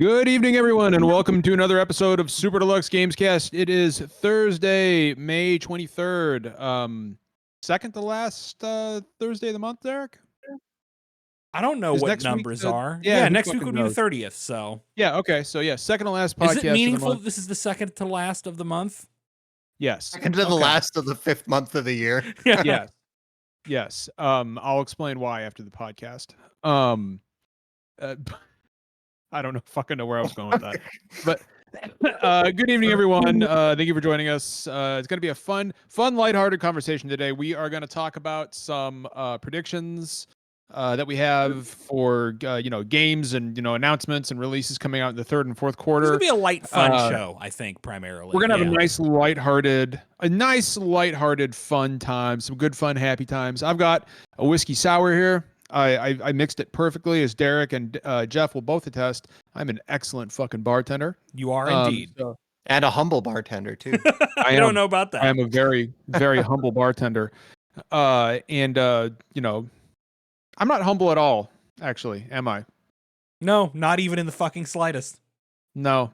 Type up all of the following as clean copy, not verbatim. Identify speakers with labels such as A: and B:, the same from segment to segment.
A: Good evening, everyone, and welcome to another episode of Super Deluxe Gamescast. It is Thursday, May 23rd. Second to last Thursday of the month, Derek?
B: I don't know
A: Is
B: what
A: next week
B: numbers are.
A: yeah, who
B: Next week
A: fucking
B: would be the
A: knows?
B: 30th, so.
A: Yeah, okay, so yeah, second to last podcast
B: Is it
A: of the
B: meaningful
A: month.
B: that this is the second to last of the month?
A: Yes.
C: Second to the
B: Okay.
C: last of the 5th month of the year.
A: Yes. Yes. I'll explain why after the podcast. I don't fucking know where I was going with that. But good evening, everyone. Thank you for joining us. It's going to be a fun, lighthearted conversation today. We are going to talk about some predictions that we have for games and announcements and releases coming out in the third and fourth quarter.
B: It's gonna be a light, fun show, I think, primarily.
A: We're gonna have a nice, lighthearted, fun time. Some good, fun, happy times. I've got a whiskey sour here. I mixed it perfectly, as Derek and Jeff will both attest. I'm an excellent fucking bartender.
B: You are indeed.
C: And a humble bartender, too.
B: I don't know about that.
A: I am a very, very humble bartender. I'm not humble at all, actually, am I?
B: No, not even in the fucking slightest.
A: No.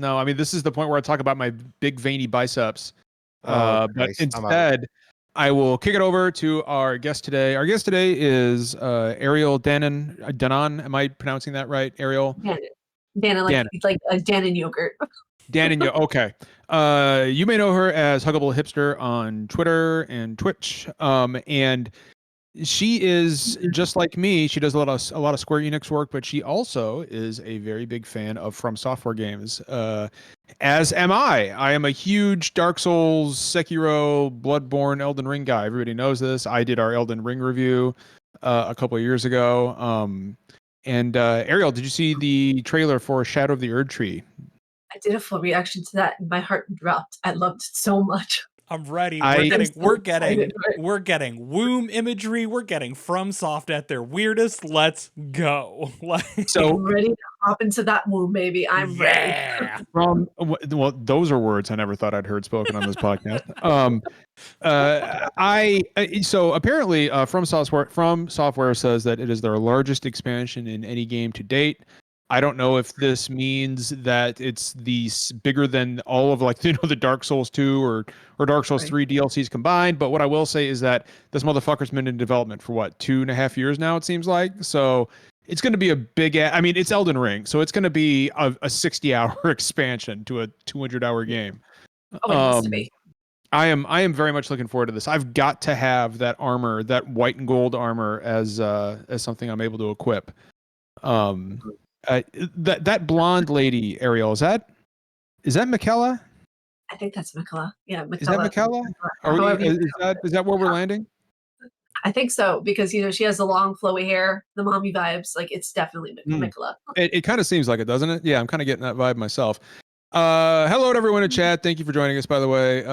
A: I mean, this is the point where I talk about my big veiny biceps. But instead, I will kick it over to our guest today. Our guest today is Ariel Danon. Am I pronouncing that right, Ariel?
D: Danon, like Danon yogurt.
A: Danon yogurt. Okay. You may know her as HuggableHipster on Twitter and Twitch. And she is just like me. She does a lot of Square Enix work, but she also is a very big fan of From Software games. As am I. I am a huge Dark Souls, Sekiro, Bloodborne, Elden Ring guy. Everybody knows this. I did our Elden Ring review a couple of years ago. Ariel, did you see the trailer for Shadow of the Erd Tree?
D: I did a full reaction to that, and my heart dropped. I loved it so much.
B: I'm ready. We're getting womb imagery. We're getting FromSoft at their weirdest. Let's go.
D: So I'm ready to hop into that womb, baby. I'm ready.
A: Well, those are words I never thought I'd heard spoken on this podcast. So apparently, From Software says that it is their largest expansion in any game to date. I don't know if this means that it's bigger than all of the Dark Souls 2 or Dark Souls 3 DLCs combined. But what I will say is that this motherfucker's been in development for 2.5 years now, it seems like. So it's going to be a it's Elden Ring. So it's going to be a 60-hour expansion to a 200-hour game.
D: Oh, it has to be.
A: I am very much looking forward to this. I've got to have that armor, that white and gold armor as something I'm able to equip. That blonde lady, Ariel, is that Michaela?
D: I think that's Michaela. Yeah, Michaela.
A: Is that Michaela? Is that where we're landing?
D: I think so, because she has the long flowy hair, the mommy vibes. Like, it's definitely Michaela.
A: It kind of seems like it, doesn't it? Yeah, I'm kind of getting that vibe myself. Hello to everyone in chat. Thank you for joining us, by the way.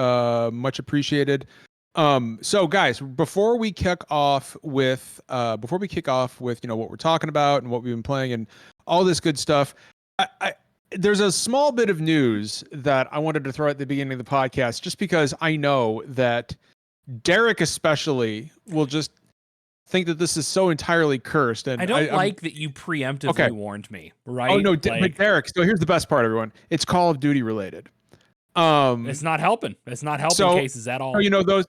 A: Much appreciated. So guys, before we kick off with what we're talking about and what we've been playing and all this good stuff, there's a small bit of news that I wanted to throw at the beginning of the podcast, just because I know that Derek especially will just think that this is so entirely cursed. And
B: I don't like that you preemptively warned me, right?
A: Oh no, but Derek. So here's the best part, everyone. It's Call of Duty related.
B: It's not helping. It's not helping cases at all.
A: Those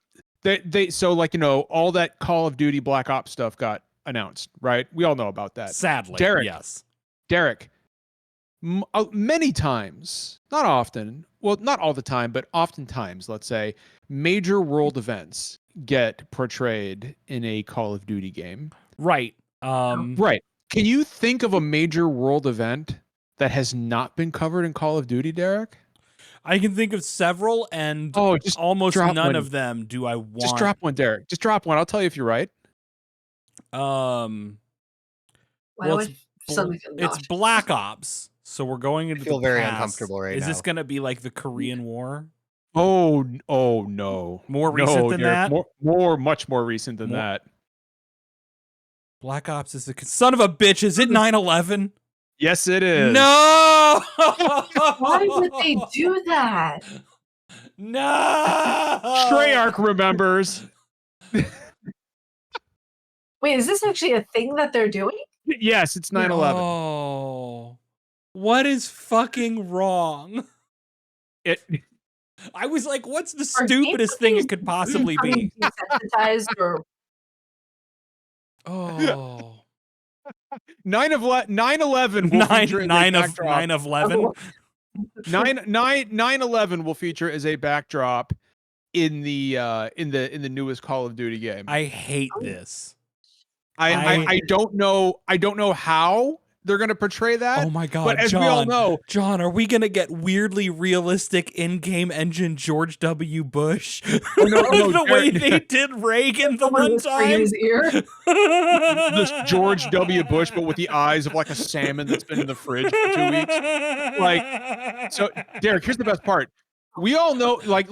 A: all that Call of Duty Black Ops stuff got announced, right? We all know about that.
B: Sadly,
A: yes. Derek, many times, not often, well, not all the time, but oftentimes, let's say, major world events get portrayed in a Call of Duty game.
B: Right.
A: Right. Can you think of a major world event that has not been covered in Call of Duty, Derek?
B: I can think of several, and almost none of them do I want.
A: Just drop one, Derek. Just drop one. I'll tell you if you're right.
B: It's Black Ops, so we're going into.
C: I feel very uncomfortable right now.
B: Is this going to be like the Korean War?
A: Oh no!
B: More recent than
A: Derek,
B: that?
A: Much more recent than that.
B: Black Ops is son of a bitch. Is it 9/11?
A: Yes, it is.
B: No!
D: Why would they do that?
B: No!
A: Treyarch remembers.
D: Wait, is this actually a thing that they're doing?
A: Yes, it's 9/11.
B: Oh. What is fucking wrong?
A: It
B: I was like, what's the
D: Are
B: stupidest thing it could possibly be?
D: Desensitized or
B: Oh.
A: 9/11 will feature as a backdrop.
B: 9 of 11.
A: 9/11 will feature as a backdrop in the newest Call of Duty game.
B: I hate this.
A: I don't know how they're going to portray that.
B: Oh my god,
A: but as
B: John,
A: we all know,
B: John, are we gonna get weirdly realistic in-game engine George W. Bush?
A: no,
B: The way they did Reagan the one
D: whispering in
B: time.
D: his ear.
A: this George W. Bush, but with the eyes of like a salmon that's been in the fridge for 2 weeks. Like, so Derek, here's the best part. We all know, like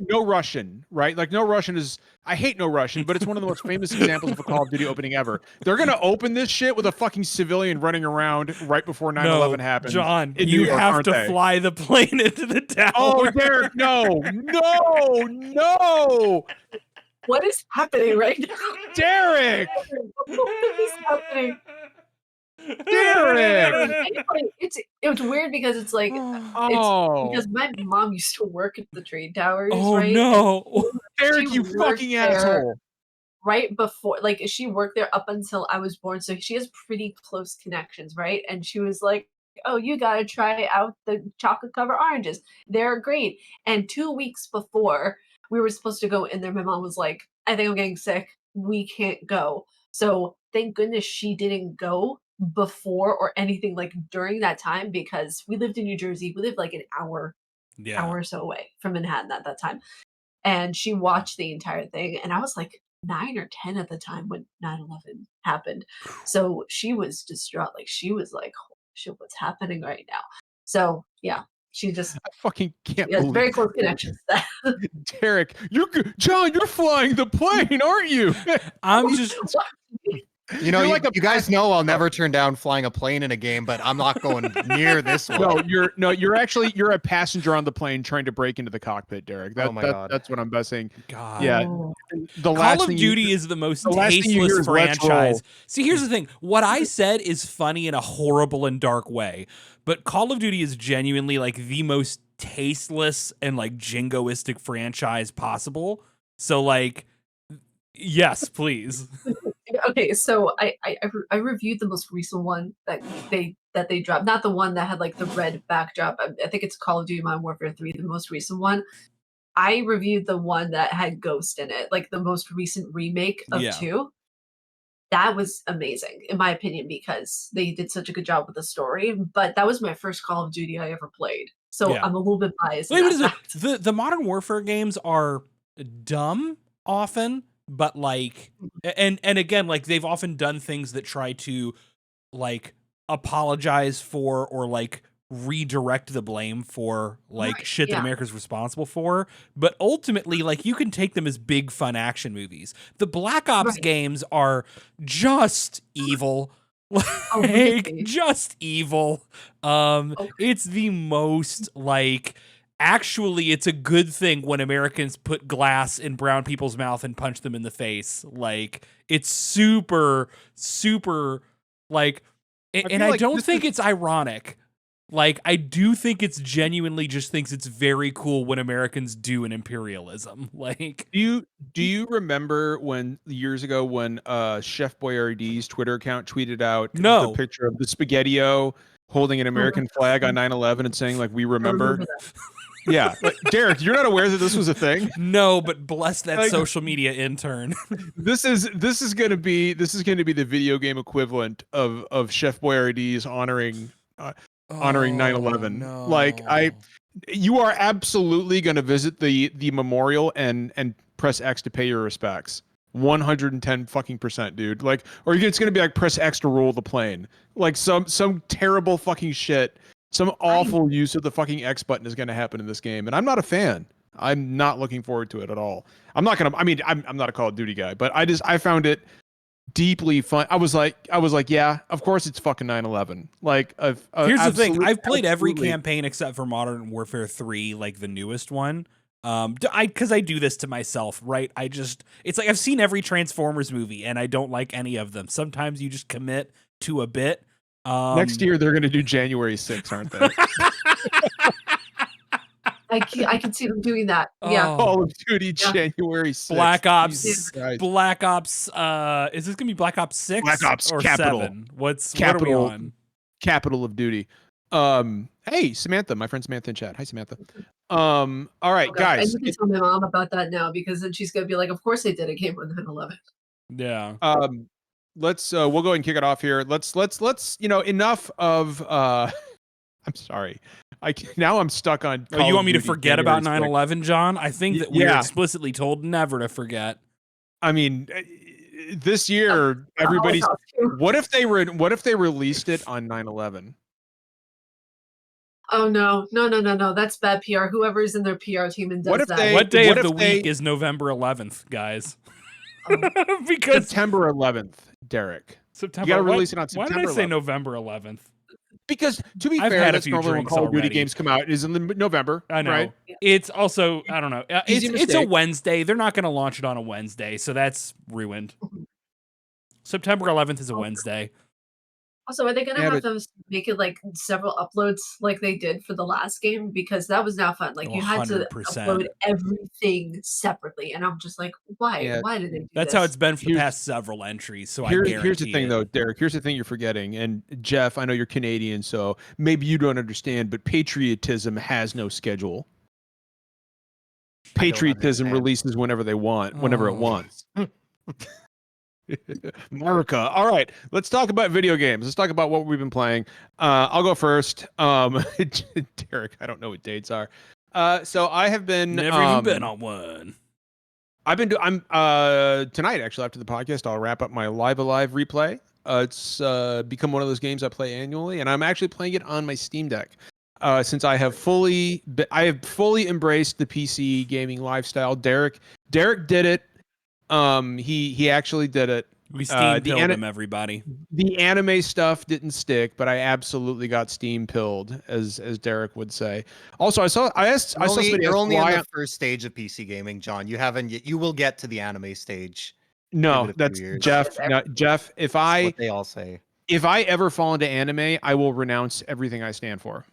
A: No Russian, right? Like No Russian is, I hate No Russian, but it's one of the most famous examples of a Call of Duty opening ever. They're gonna open this shit with a fucking civilian running around right before 9/11 happens.
B: John,
A: in
B: you
A: New York,
B: have
A: aren't
B: to
A: they?
B: fly the plane into the tower.
A: Oh, Derek, no.
D: What is happening right now?
A: Derek!
D: What is happening?
A: Derek!
D: It's weird because it's like
A: Oh,
D: because my mom used to work at the trade towers,
B: Oh
D: right?
B: no.
A: Derek,
D: she
A: you
D: worked
A: fucking
D: there.
A: asshole.
D: Right before, like, she worked there up until I was born, so she has pretty close connections, right? And she was like, "Oh, you gotta try out the chocolate covered oranges. They're great." And 2 weeks before we were supposed to go in there, my mom was like, "I think I'm getting sick. We can't go." So thank goodness she didn't go before or anything like during that time because we lived in New Jersey. We lived like an hour or so away from Manhattan at that time. And she watched the entire thing, and I was like 9 or 10 at the time when 9/11 happened. So she was distraught. Like she was like, "Holy shit, what's happening right now?" So yeah, she just
A: I fucking can't
D: has
A: believe
D: very close connections.
A: Derek, John, you're flying the plane, aren't you?
B: I'm just
C: You know,
A: You're
C: you,
A: like a
C: you guys know I'll never turn down flying a plane in a game, but I'm not going near this one.
A: You're a passenger on the plane trying to break into the cockpit, Derek.
C: Oh my God.
A: That's what I'm guessing.
B: God.
A: Yeah.
D: Oh.
A: The last
B: Call of
A: thing
B: Duty is the most
A: the last thing you hear
B: tasteless
A: is "Let's
B: franchise.
A: roll."
B: See, here's the thing. What I said is funny in a horrible and dark way, but Call of Duty is genuinely like the most tasteless and like jingoistic franchise possible. So like, yes, please.
D: Okay, so I reviewed the most recent one that they dropped, not the one that had like the red backdrop. I think it's Call of Duty Modern Warfare 3, the most recent one. I reviewed the one that had Ghost in it, like the most recent remake of
B: Yeah.
D: 2. That was amazing, in my opinion, because they did such a good job with the story. But that was my first Call of Duty I ever played, so
B: Yeah.
D: I'm a little bit biased.
B: Wait,
D: in
B: what is
D: that
B: it?
D: fact.
B: The Modern Warfare games are dumb often, but like, and again, like they've often done things that try to like apologize for or like redirect the blame for like
D: Right,
B: shit that
D: yeah.
B: America's responsible for. But ultimately, like you can take them as big fun action movies. The Black Ops
D: Right.
B: games are just evil.
D: Oh,
B: Like
D: really?
B: just evil.
D: Okay.
B: It's the most like actually it's a good thing when Americans put glass in brown people's mouth and punch them in the face. Like it's super like and
A: feel
B: I
A: like
B: don't
A: this
B: think it's ironic. Like I do think it's genuinely just thinks it's very cool when Americans do an imperialism. Like
A: Do you remember when years ago when Chef Boyardee's Twitter account tweeted out
B: No.
A: the picture of the SpaghettiO holding an American flag on 9/11 and saying like "We
D: I
A: remember"?
D: that.
A: Yeah, like, Derek, you're not aware that this was a thing.
B: No, but bless that
A: Like-
B: social media intern.
A: This is gonna be the video game equivalent of Chef Boyardee's honoring 9/11.
B: Oh,
A: Like you are absolutely going to visit the memorial and press X to pay your respects. 110 fucking %, dude. Like, or it's going to be like press X to roll the plane. Like some terrible fucking shit. Some awful use of the fucking X button is going to happen in this game, and I'm not a fan. I'm not looking forward to it at all. I'm not a Call of Duty guy, but I found it deeply fun. I was like, yeah, of course it's fucking 9/11. Like,
B: here's the thing: I've played every
A: absolutely.
B: campaign except for Modern Warfare 3, like the newest one. Because I do this to myself, right? It's like I've seen every Transformers movie, and I don't like any of them. Sometimes you just commit to a bit.
A: Next year they're going to do January 6th, aren't they?
D: I can see them doing that. Yeah.
A: Call of Duty
D: Yeah.
A: January 6th.
B: Black Ops.
A: Jesus Christ.
B: Black Ops. Is this gonna be Black Ops 6
A: Black Ops
B: or
A: Capital.
B: 7? What are we
A: Capital.
B: on?
A: Capital of Duty. Hey, Samantha, my friend Samantha in chat. Hi, Samantha. All right,
D: Oh, God. I
A: guys.
D: need to tell my mom about that now because then she's gonna be like, "Of course they did a game on 9/11."
B: Yeah.
A: Let's we'll go ahead and kick it off here. Let's enough of I'm sorry. Now I'm stuck on
B: Oh, you want me to
A: Duty
B: forget about
A: January
B: 9/11, John? I think that we were
A: yeah.
B: explicitly told never to forget.
A: I mean, this year everybody's what if they released it on 9/11?
D: Oh no. That's bad PR. Whoever's in their PR team and does that.
B: What day of the week is November 11th, guys? Because
A: September 11th, Derek.
B: September.
A: You gotta release it on September.
B: Why did I say
A: 11th.
B: November 11th?
A: Because to be
B: I've
A: fair,
B: had a
A: that's
B: few
A: normally when
B: drinks
A: Call of Duty
B: already.
A: games come out. It is in November.
B: I know.
A: Right?
B: It's also, I don't know.
A: Easy
B: It's a
A: mistake.
B: Wednesday. They're not going to launch it on a Wednesday, so that's ruined. September 11th is a Wednesday.
D: Also, are they gonna
A: Yeah,
D: have
A: but-
D: them make it like several uploads like they did for the last game? Because that was now fun. Like you had to
B: 100%.
D: upload everything separately, and I'm just like, why?
A: Yeah.
D: Why did they do
B: That's
D: this?
B: how it's been for the
A: Here's-
B: past several entries, so
A: Here's
B: I guarantee
A: the thing,
B: it.
A: though, Derek. Here's the thing you're forgetting. And Jeff, I know you're Canadian, so maybe you don't understand, but patriotism has no schedule. Patriotism
C: understand.
A: releases whenever they want, whenever it
B: Oh.
A: wants. America. All right, let's talk about video games. Let's talk about what we've been playing. I'll go first. Derek, I don't know what dates are. So I have been
B: Never even been on one.
A: I'm tonight actually after the podcast I'll wrap up my Live Alive replay. It's become one of those games I play annually, and I'm actually playing it on my Steam Deck. Since I have fully embraced the PC gaming lifestyle. Derek did it. He actually did it.
B: We Steam pilled him, everybody.
A: The anime stuff didn't stick, but I absolutely got Steam pilled, as Derek would say. Also, I saw somebody
C: You're
A: ask
C: only
A: why
C: in the first stage of PC gaming, John. You haven't yet. You will get to the anime stage.
A: no,
C: Give it a few
A: that's
C: years.
A: Jeff. No, Jeff, if
C: That's what they all say.
A: I ever fall into anime, I will renounce everything I stand for.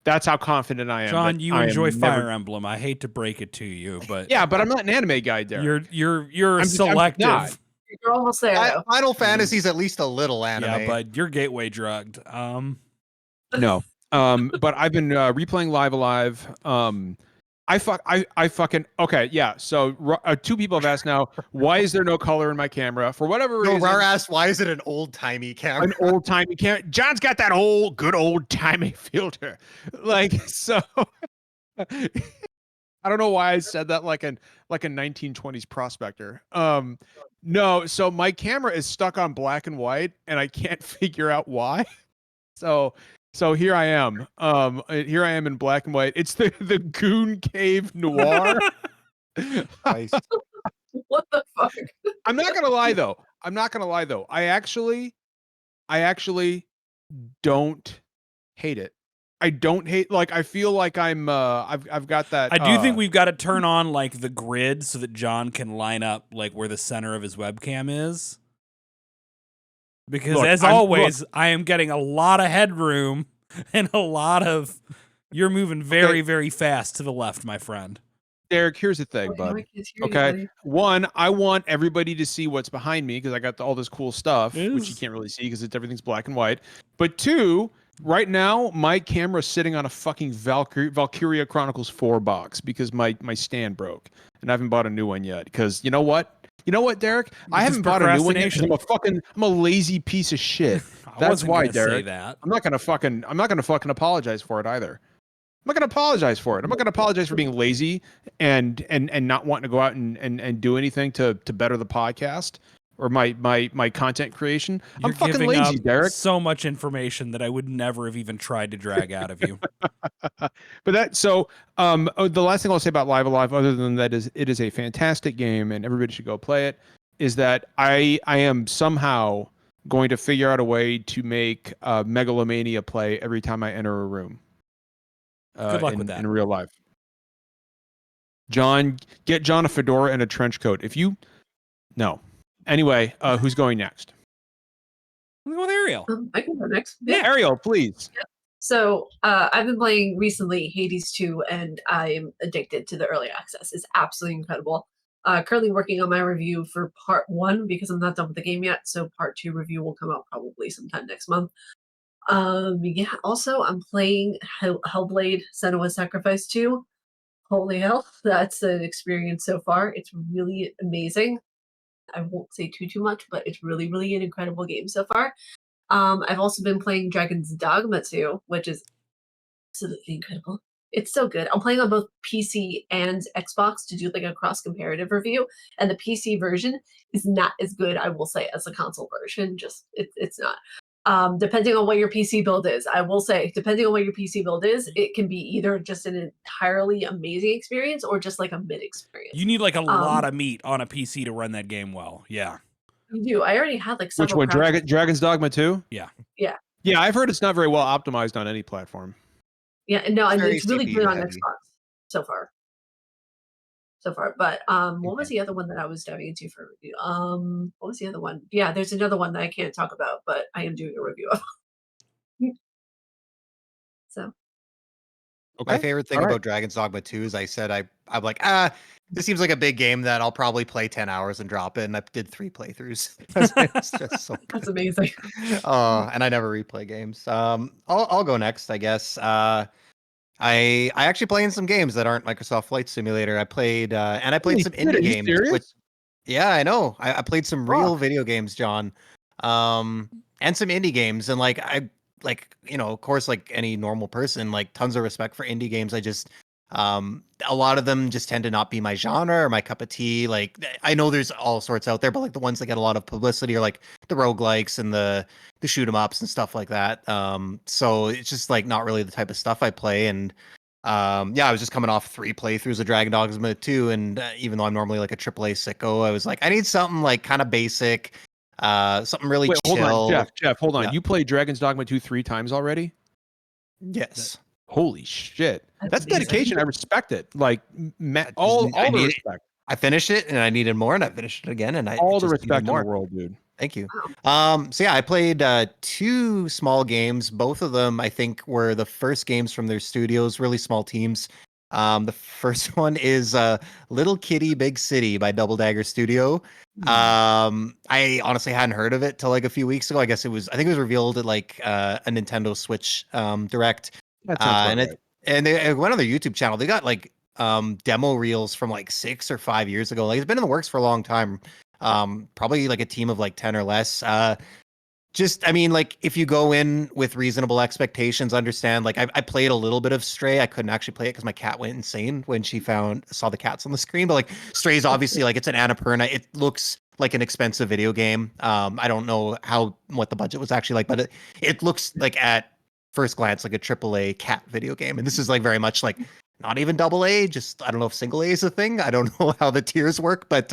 A: That's how confident I am.
B: John,
A: that
B: you
A: I am
B: enjoy
A: never-
B: Fire Emblem. I hate to break it to you, but
A: Yeah, but I'm not an anime guy, Derek.
B: you're
A: I'm just
B: selective.
A: not.
D: You're almost there. though.
C: Final Fantasy's at least a little anime.
B: Yeah, but you're gateway drugged.
A: No. But I've been replaying Live Alive. I fucking okay. Yeah. So two people have asked now, why is there no color in my camera? For whatever
C: No,
A: reason,
C: Rar asked, why is it an old timey camera?
A: an old timey camera. John's got that good old timey filter. Like so. I don't know why I said that like a 1920s prospector. No, so my camera is stuck on black and white, and I can't figure out why. So here I am. Here I am in black and white. It's the Goon Cave Noir.
C: Nice.
D: What the fuck?
A: I'm not gonna lie though. I actually don't hate it. I don't hate. Like I feel like I've got that.
B: I do think we've got to turn on like the grid so that John can line up like where the center of his webcam is. Because
A: Look,
B: as always, I am getting a lot of headroom and a lot of. You're moving very, very fast to the left, my friend.
A: Derek, here's the thing,
D: Oh, now I
A: bud.
D: can't hear you,
A: Okay.
D: buddy.
A: One, I want everybody to see what's behind me because I got all this cool stuff, which you
B: Yes.
A: can't really see because everything's black and white. But two, right now, my camera's sitting on a fucking Valkyria Chronicles 4 box because my stand broke. And I haven't bought a new one yet. Because you know what? Derek? I haven't bought a new one yet because I'm a lazy piece of shit. That's why, Derek.
B: That.
A: I'm not gonna fucking apologize for it either. I'm not gonna apologize for it. I'm not gonna apologize for being lazy and not wanting to go out and do anything to better the podcast or my content creation.
B: You're
A: I'm fucking
B: giving
A: lazy,
B: up
A: Derek.
B: so much information that I would never have even tried to drag out of you.
A: But the last thing I'll say about Live Alive, other than that, is it is a fantastic game and everybody should go play it. Is that I am somehow going to figure out a way to make Megalomania play every time I enter a room.
B: Good luck with that.
A: In real life. John, get John a fedora and a trench coat. No. Anyway, who's going next?
B: Let's go with Ariel.
D: I can go next.
B: Yeah.
A: Ariel, please.
D: So I've been playing recently Hades 2, and I'm addicted to the early access. It's absolutely incredible. Currently working on my review for part 1 because I'm not done with the game yet. So part 2 review will come out probably sometime next month. Yeah. Also, I'm playing Hellblade: Senua's Sacrifice 2. Holy hell, that's an experience so far. It's really amazing. I won't say too much, but it's really an incredible game so far. I've also been playing Dragon's Dogma 2, which is absolutely incredible. It's so good. I'm playing on both PC and Xbox to do like a cross comparative review, and the PC version is not as good, I will say, as the console version. Just it's not. Depending on what your PC build is, I will say, depending on what your PC build is, it can be either just an entirely amazing experience or just like a mid experience.
B: You need like a lot of meat on a PC to run that game well. Yeah.
D: You do. I already had like
A: Which
D: several
A: one?
D: crashes.
A: Dragon's Dogma 2?
B: Yeah.
D: Yeah.
A: Yeah, I've heard it's not very well optimized on any platform.
D: Yeah, no, and
C: Very
D: it's really
C: CPU
D: good on
C: heavy.
D: Xbox so far. But what was the other one that I was diving into for review? What was the other one? Yeah, there's another one that I can't talk about, but I am doing a review of. So
C: My
A: Okay.
C: favorite thing
A: All right.
C: about Dragon's Dogma 2 is I'm like, this seems like a big game that I'll probably play 10 hours and drop it. And I did 3 playthroughs. It's just so
D: that's
C: good.
D: amazing.
C: And I never replay games. I'll go next, I guess. I actually playing some games that aren't Microsoft Flight Simulator. I played some
A: Holy shit,
C: indie
A: are you
C: games,
A: serious?
C: which yeah, I know. I played some real
A: Fuck.
C: video games, John. And some indie games, and of course, like any normal person, like tons of respect for indie games. I just a lot of them just tend to not be my genre or my cup of tea. Like I know there's all sorts out there, but like the ones that get a lot of publicity are like the roguelikes and the shoot 'em ups and stuff like that. So it's just like not really the type of stuff I play. And yeah, I was just coming off 3 playthroughs of Dragon Dogma 2, and even though I'm normally like a AAA sicko, I was like, I need something like kind of basic, something really
A: Wait, hold
C: chill.
A: on, Jeff, hold on.
C: Yeah.
A: You played Dragon's Dogma 2 3 times already?
C: Yes.
A: Holy shit. That's
D: amazing.
A: dedication. I respect it. Like
C: I
A: all
C: just- I
A: the
C: need-
A: respect.
C: I finished it and I needed more, and I finished it again, and I
A: All the
C: just needed
A: respect in
C: more.
A: the world, dude.
C: Thank you.
D: Wow.
C: So yeah, I played 2 small games. Both of them, I think, were the first games from their studios, really small teams. The first one is Little Kitty Big City by Double Dagger Studio. I honestly hadn't heard of it till like a few weeks ago. I think it was revealed at like a Nintendo Switch Direct.
A: That sounds about right.
C: And they went on their YouTube channel. They got like demo reels from like 6 or 5 years ago. Like it's been in the works for a long time. Probably like a team of like 10 or less. I mean, like if you go in with reasonable expectations, understand, like I played a little bit of Stray. I couldn't actually play it because my cat went insane when she saw the cats on the screen. But like Stray's obviously like it's an Annapurna. It looks like an expensive video game. I don't know what the budget was actually like, but it looks like at first glance like a AAA cat video game. And this is like very much like not even AA, just I don't know if single A is a thing. I don't know how the tiers work, but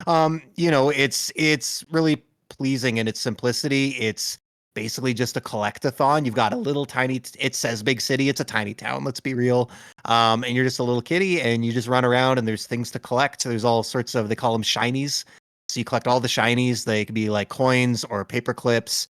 C: it's really pleasing in its simplicity. It's basically just a collectathon. You've got a little tiny, it says big city, it's a tiny town, let's be real. And you're just a little kitty and you just run around and there's things to collect. There's all sorts of, they call them shinies. So you collect all the shinies. They could be like coins or paper clips,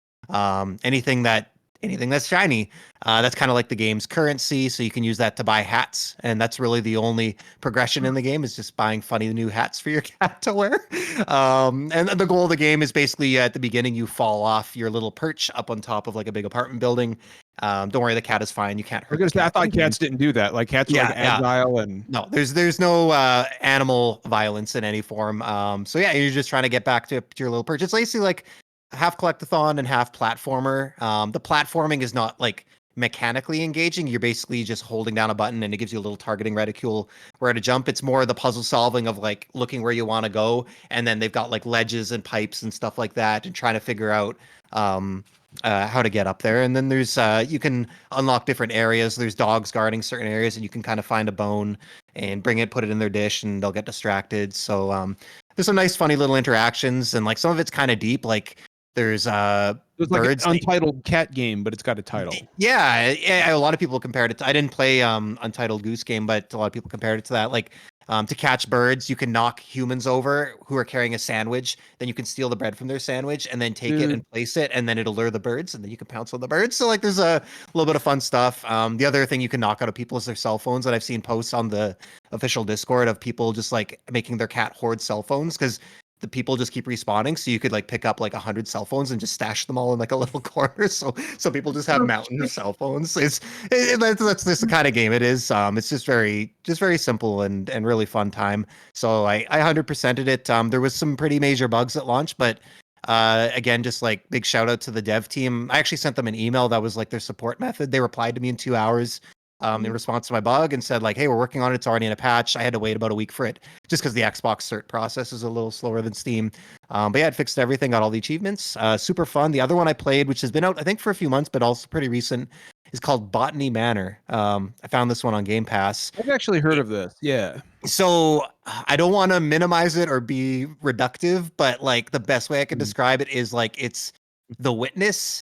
C: anything that's shiny. That's kind of like the game's currency, so you can use that to buy hats, and that's really the only progression in the game is just buying funny new hats for your cat to wear. And the goal of the game is basically at the beginning you fall off your little perch up on top of like a big apartment building. Don't worry, the cat is fine. You can't hurt the cat.
A: I thought cats didn't do that. Like cats are like agile and
C: no, there's no animal violence in any form. So yeah, you're just trying to get back to your little perch. It's basically like half collectathon and half platformer. The platforming is not like mechanically engaging. You're basically just holding down a button and it gives you a little targeting reticule where to jump. It's more the puzzle solving of like looking where you want to go, and then they've got like ledges and pipes and stuff like that, and trying to figure out how to get up there. And then there's you can unlock different areas. There's dogs guarding certain areas, and you can kind of find a bone and bring it, put it in their dish, and they'll get distracted. So there's some nice funny little interactions, and like some of it's kind of deep. Like there's
A: like
C: birds.
A: an untitled cat game, but it's got a title.
C: Yeah, a lot of people compared it to, I didn't play Untitled Goose Game, but a lot of people compared it to that. Like to catch birds. You can knock humans over who are carrying a sandwich. Then you can steal the bread from their sandwich and then take it and place it, and then it'll lure the birds, and then you can pounce on the birds. So like, there's a little bit of fun stuff. The other thing you can knock out of people is their cell phones, and I've seen posts on the official Discord of people just like making their cat hoard cell phones because the people just keep respawning. So you could like pick up like 100 cell phones and just stash them all in like a little corner. So people just have mountains of cell phones. That's just the kind of game it is. It's just very simple and really fun time. So I 100%ed it. There was some pretty major bugs at launch, but again, just like big shout out to the dev team. I actually sent them an email that was like their support method. They replied to me in 2 hours. In response to my bug and said like, hey, we're working on it. It's already in a patch. I had to wait about a week for it just because the Xbox cert process is a little slower than Steam. But yeah, it fixed everything, got all the achievements. Super fun. The other one I played, which has been out, I think, for a few months, but also pretty recent, is called Botany Manor. I found this one on Game Pass.
A: I've actually heard of this. Yeah.
C: So I don't want to minimize it or be reductive, but like the best way I can describe it is like it's The Witness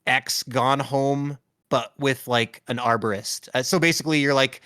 C: X Gone Home, but with like an arborist. So basically you're like,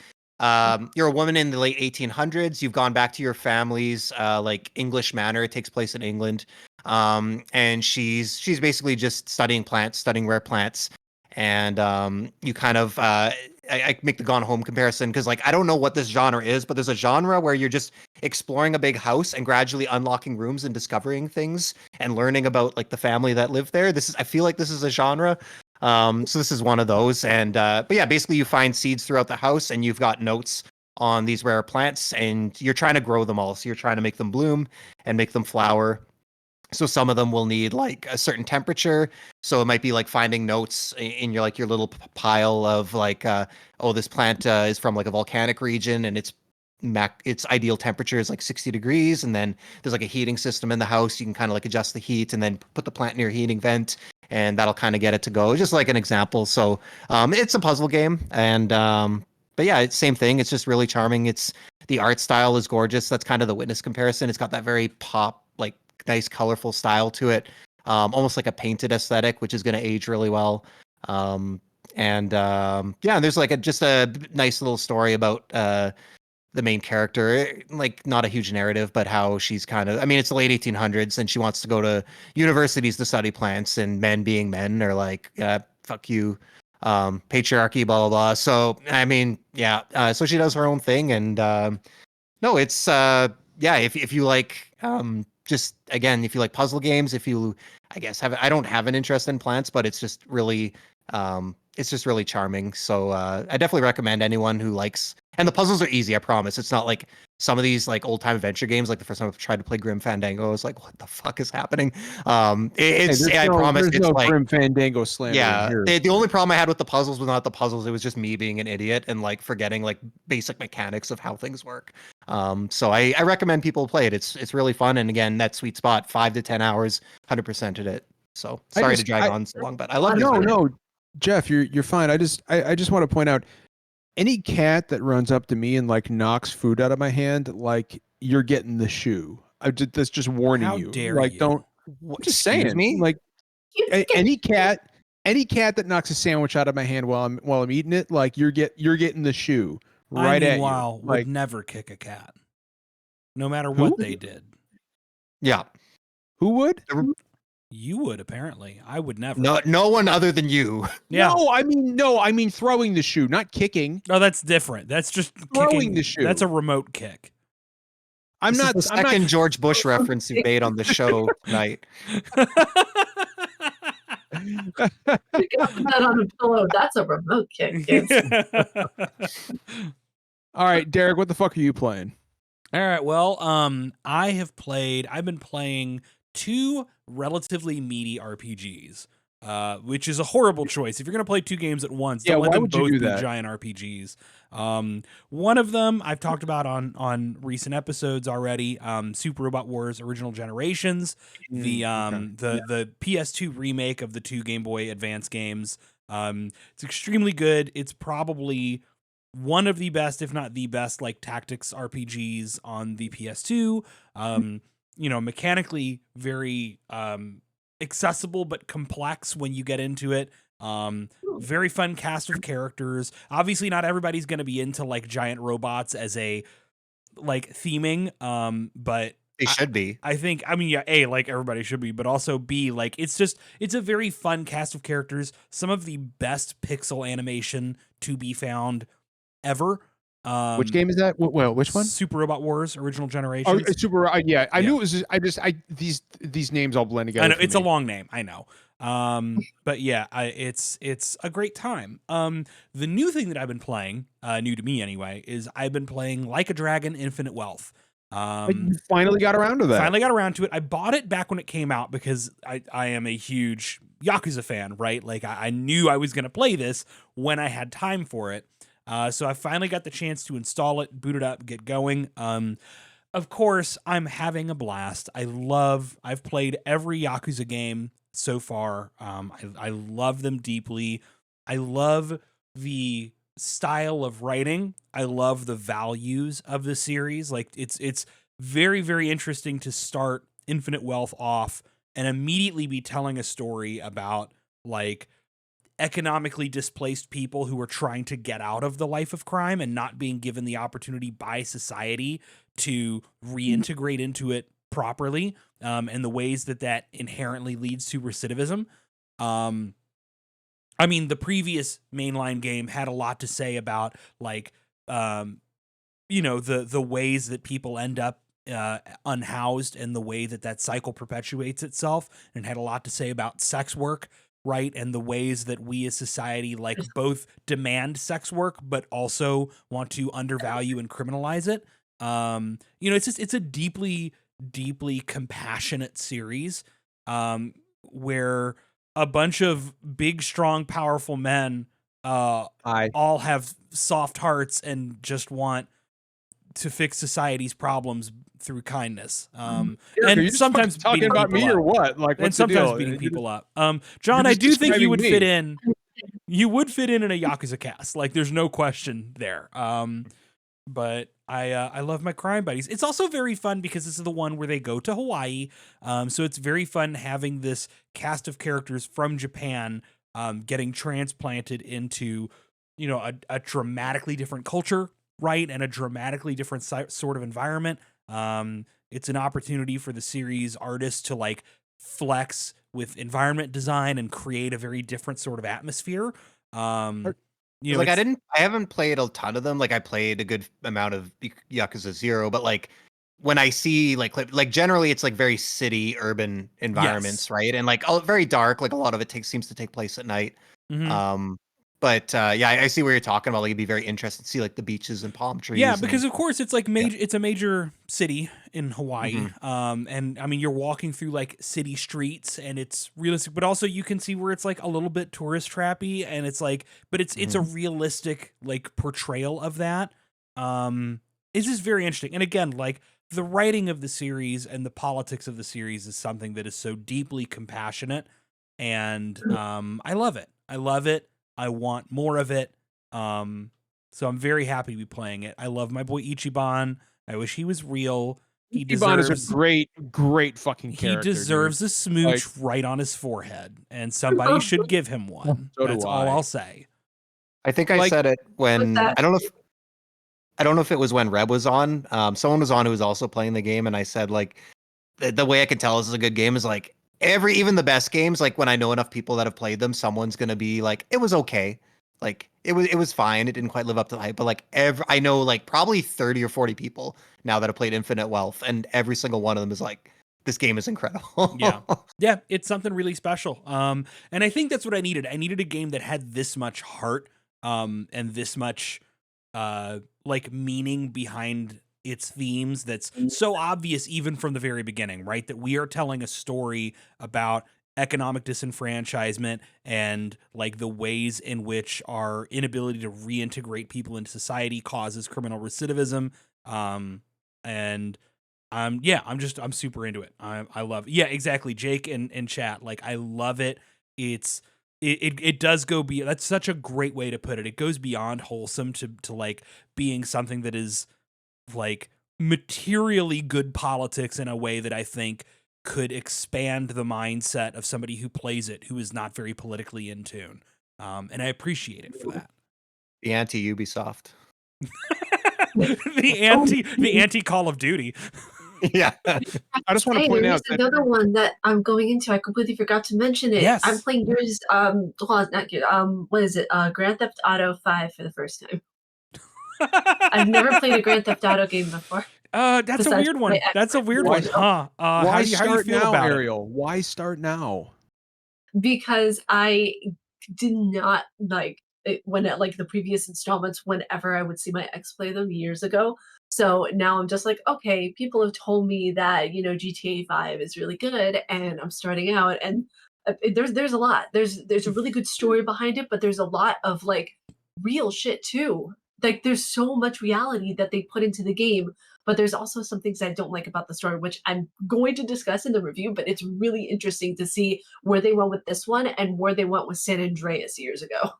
C: you're a woman in the late 1800s. You've gone back to your family's like English manor. It takes place in England. And she's basically just studying plants, studying rare plants. And you kind of, I make the Gone Home comparison because like, I don't know what this genre is, but there's a genre where you're just exploring a big house and gradually unlocking rooms and discovering things and learning about like the family that lived there. I feel like this is a genre. So this is one of those. And but yeah, basically you find seeds throughout the house and you've got notes on these rare plants and you're trying to grow them all. So you're trying to make them bloom and make them flower. So some of them will need like a certain temperature. So it might be like finding notes in your like your little pile of like, oh, this plant is from like a volcanic region and its ideal temperature is like 60 degrees. And then there's like a heating system in the house. You can kind of like adjust the heat and then put the plant near a heating vent. And that'll kind of get it to go, just like an example. So it's a puzzle game, and but yeah, it's same thing. It's just really charming. The art style is gorgeous. That's kind of the Witness comparison. It's got that very pop, like nice, colorful style to it, almost like a painted aesthetic, which is going to age really well. And there's like just a nice little story about the main character, like not a huge narrative, but how she's kind of, I mean, it's the late 1800s and she wants to go to universities to study plants, and men being men are like, fuck you, patriarchy, blah, blah, blah. So, I mean, yeah. So she does her own thing. And no, it's, if you like, just again, if you like puzzle games, if you, I guess, I don't have an interest in plants, but it's just really charming. So I definitely recommend anyone who likes, and the puzzles are easy, I promise. It's not like some of these like old time adventure games. Like the first time I tried to play Grim Fandango, I was like, what the fuck is happening? I promise it's
A: no
C: like
A: Grim Fandango slander.
C: Yeah. The only problem I had with the puzzles was not the puzzles. It was just me being an idiot and like forgetting like basic mechanics of how things work. So I recommend people play it. It's really fun. And again, that sweet spot, 5 to 10 hours, 100%ed it. So sorry to drag on so long, but I love it.
A: No, Jeff, you're fine. I just want to point out, any cat that runs up to me and like knocks food out of my hand, like you're getting the shoe. That's just warning you.
B: How dare
A: like,
B: you?
A: don't. I'm just saying.
C: Me?
A: Like any cat that knocks a sandwich out of my hand while I'm eating it, like you're getting the shoe right at you.
B: Would
A: Like,
B: never kick a cat, no matter what they did.
C: Yeah.
A: Who would?
B: You would, apparently. I would never.
C: No one other than you.
B: Yeah.
A: No, I mean throwing the shoe, not kicking.
B: No, that's different. That's just
A: Throwing
B: kicking
A: the shoe.
B: That's a remote kick.
A: I'm
C: This
A: not
C: is the
A: I'm
C: second
A: not,
C: George Bush reference you've made on the show tonight.
D: We gotta put that on a pillow. That's a remote kick, kids.
A: All right, Derek, what the fuck are you playing?
B: All right, well, I've been playing 2 relatively meaty RPGs, which is a horrible choice. If you're going to play 2 games at once, don't let them both be giant RPGs. One of them I've talked about on recent episodes already, Super Robot Wars Original Generations, the PS2 remake of the 2 Game Boy Advance games. It's extremely good. It's probably one of the best, if not the best, like tactics RPGs on the PS2. Mechanically very accessible but complex when you get into it. Very fun cast of characters. Obviously, not everybody's going to be into like giant robots as a like theming, but
C: They should be.
B: I think, I mean, yeah, A, like everybody should be, but also B, like it's a very fun cast of characters. Some of the best pixel animation to be found ever.
A: Which game is that? Well, which one?
B: Super Robot Wars Original
A: Oh,
B: Generations.
A: it's Super. Yeah, I
B: Yeah.
A: knew it was. These names all blend together.
B: I know
A: for
B: it's
A: me.
B: a long name. I know. But yeah, it's a great time. The new thing that I've been playing, new to me anyway, is I've been playing Like a Dragon: Infinite Wealth.
A: But you finally got around to that.
B: Finally got around to it. I bought it back when it came out because I am a huge Yakuza fan, right? Like I knew I was going to play this when I had time for it. So I finally got the chance to install it, boot it up, get going. Of course, I'm having a blast. I've played every Yakuza game so far. I love them deeply. I love the style of writing. I love the values of the series. Like it's very, very interesting to start Infinite Wealth off and immediately be telling a story about like economically displaced people who are trying to get out of the life of crime and not being given the opportunity by society to reintegrate into it properly, and the ways that inherently leads to recidivism. I mean, the previous mainline game had a lot to say about like, the ways that people end up unhoused and the way that cycle perpetuates itself, and had a lot to say about sex work, right? And the ways that we as society like both demand sex work but also want to undervalue and criminalize it. It's a deeply, deeply compassionate series, where a bunch of big, strong, powerful men all have soft hearts and just want to fix society's problems through kindness.
A: Eric,
B: And
A: are you
B: sometimes
A: just talking
B: beating
A: about
B: people
A: me
B: up.
A: or what? Like,
B: And
A: what's the
B: sometimes
A: deal?
B: beating
A: You're
B: people
A: just-
B: up. John,
A: you're
B: I
A: just
B: do think you
A: describing
B: would
A: me.
B: fit in. You would fit in a Yakuza cast. Like, there's no question there. But I love my crime buddies. It's also very fun because this is the one where they go to Hawaii. So it's very fun having this cast of characters from Japan getting transplanted into, a dramatically different culture, right? And a dramatically different sort of environment. It's an opportunity for the series artists to like flex with environment design and create a very different sort of atmosphere.
C: Like I haven't played a ton of them. Like I played a good amount of Yakuza 0, but like when I see like generally it's like very city urban environments,
B: Yes.
C: right? And like very dark. Like a lot of it seems to take place at night.
B: Mhm.
C: But yeah, I see where you're talking about. Like it'd be very interesting to see like the beaches and palm trees.
B: Yeah,
C: and,
B: because of course it's like it's a major city in Hawaii. And I mean you're walking through like city streets and it's realistic, but also you can see where it's like a little bit tourist trappy and it's like, but it's a realistic like portrayal of that. It's just very interesting. And again, like the writing of the series and the politics of the series is something that is so deeply compassionate, and I love it. I love it. I want more of it. So I'm very happy to be playing it. I love my boy Ichiban. I wish he was real. He
A: Ichiban
B: deserves
A: is a great fucking
B: he
A: character.
B: deserves
A: dude.
B: a smooch right on his forehead, and somebody should give him one.
A: So do
B: That's all
A: I.
B: I'll say.
C: I think I
A: Like-
C: said it when
D: that?
C: I don't know if it was when Reb was on. Someone was on who was also playing the game, and I said like the way I can tell this is a good game is like even the best games. Like when I know enough people that have played them, someone's gonna be like, it was okay, like it was fine. It didn't quite live up to the hype, but like I know like probably 30 or 40 people now that have played Infinite Wealth, and every single one of them is like, this game is incredible.
B: Yeah, it's something really special. And I think that's what I needed. I needed a game that had this much heart, and this much like meaning behind its themes that's so obvious even from the very beginning, right? That we are telling a story about economic disenfranchisement and like the ways in which our inability to reintegrate people into society causes criminal recidivism. And I'm super into it. I love it. Yeah, exactly. Jake and chat, like I love it. It does go be that's such a great way to put it. It goes beyond wholesome to like being something that is like materially good politics in a way that I think could expand the mindset of somebody who plays it who is not very politically in tune. And I appreciate it for that.
C: The anti Ubisoft.
B: the anti Call of Duty.
C: Yeah.
A: I just want to point out that
D: another one that I'm going into. I completely forgot to mention it.
B: Yes.
D: I'm playing yours. Hold on, not good. What is it? Grand Theft Auto 5 for the first time. I've never played a Grand Theft Auto game before.
B: That's a
D: Besides
B: weird one.
D: my
B: That's a weird one, huh?
A: why
B: How do you
A: start
B: feel
A: now,
B: about it?
A: Ariel? Why start now?
D: Because I did not like it when it, like the previous installments, whenever I would see my ex play them years ago. So now I'm just like, okay, people have told me that, GTA 5 is really good, and I'm starting out, and there's a lot. There's a really good story behind it, but there's a lot of like real shit too. Like there's so much reality that they put into the game, but there's also some things I don't like about the story, which I'm going to discuss in the review. But it's really interesting to see where they went with this one and where they went with San Andreas years ago.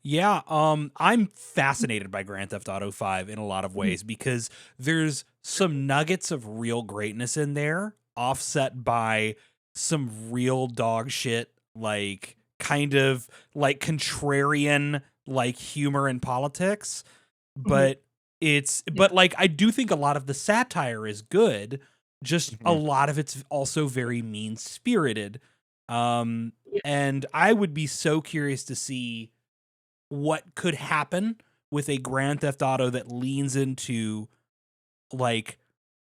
B: Yeah, I'm fascinated by Grand Theft Auto 5 in a lot of ways because there's some nuggets of real greatness in there, offset by some real dog shit, like kind of like contrarian like humor and politics. But but like I do think a lot of the satire is good, just a lot of it's also very mean spirited. And I would be so curious to see what could happen with a Grand Theft Auto that leans into like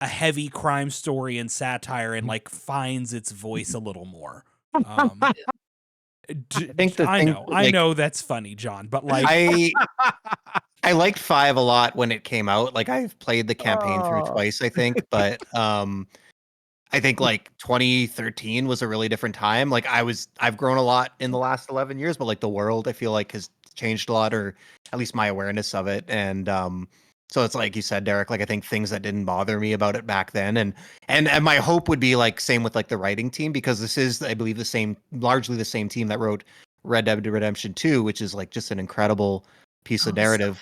B: a heavy crime story and satire and like finds its voice a little more.
C: I think the
B: I
C: thing,
B: know, I know that's funny, John, but like
C: I liked 5 a lot when it came out. Like I've played the campaign through twice, I think, but I think like 2013 was a really different time. Like I've grown a lot in the last 11 years, but like the world I feel like has changed a lot, or at least my awareness of it. And so it's like you said, Derek, like I think things that didn't bother me about it back then, and my hope would be like same with like the writing team, because this is, I believe, largely the same team that wrote Red Dead Redemption 2, which is like just an incredible piece of narrative.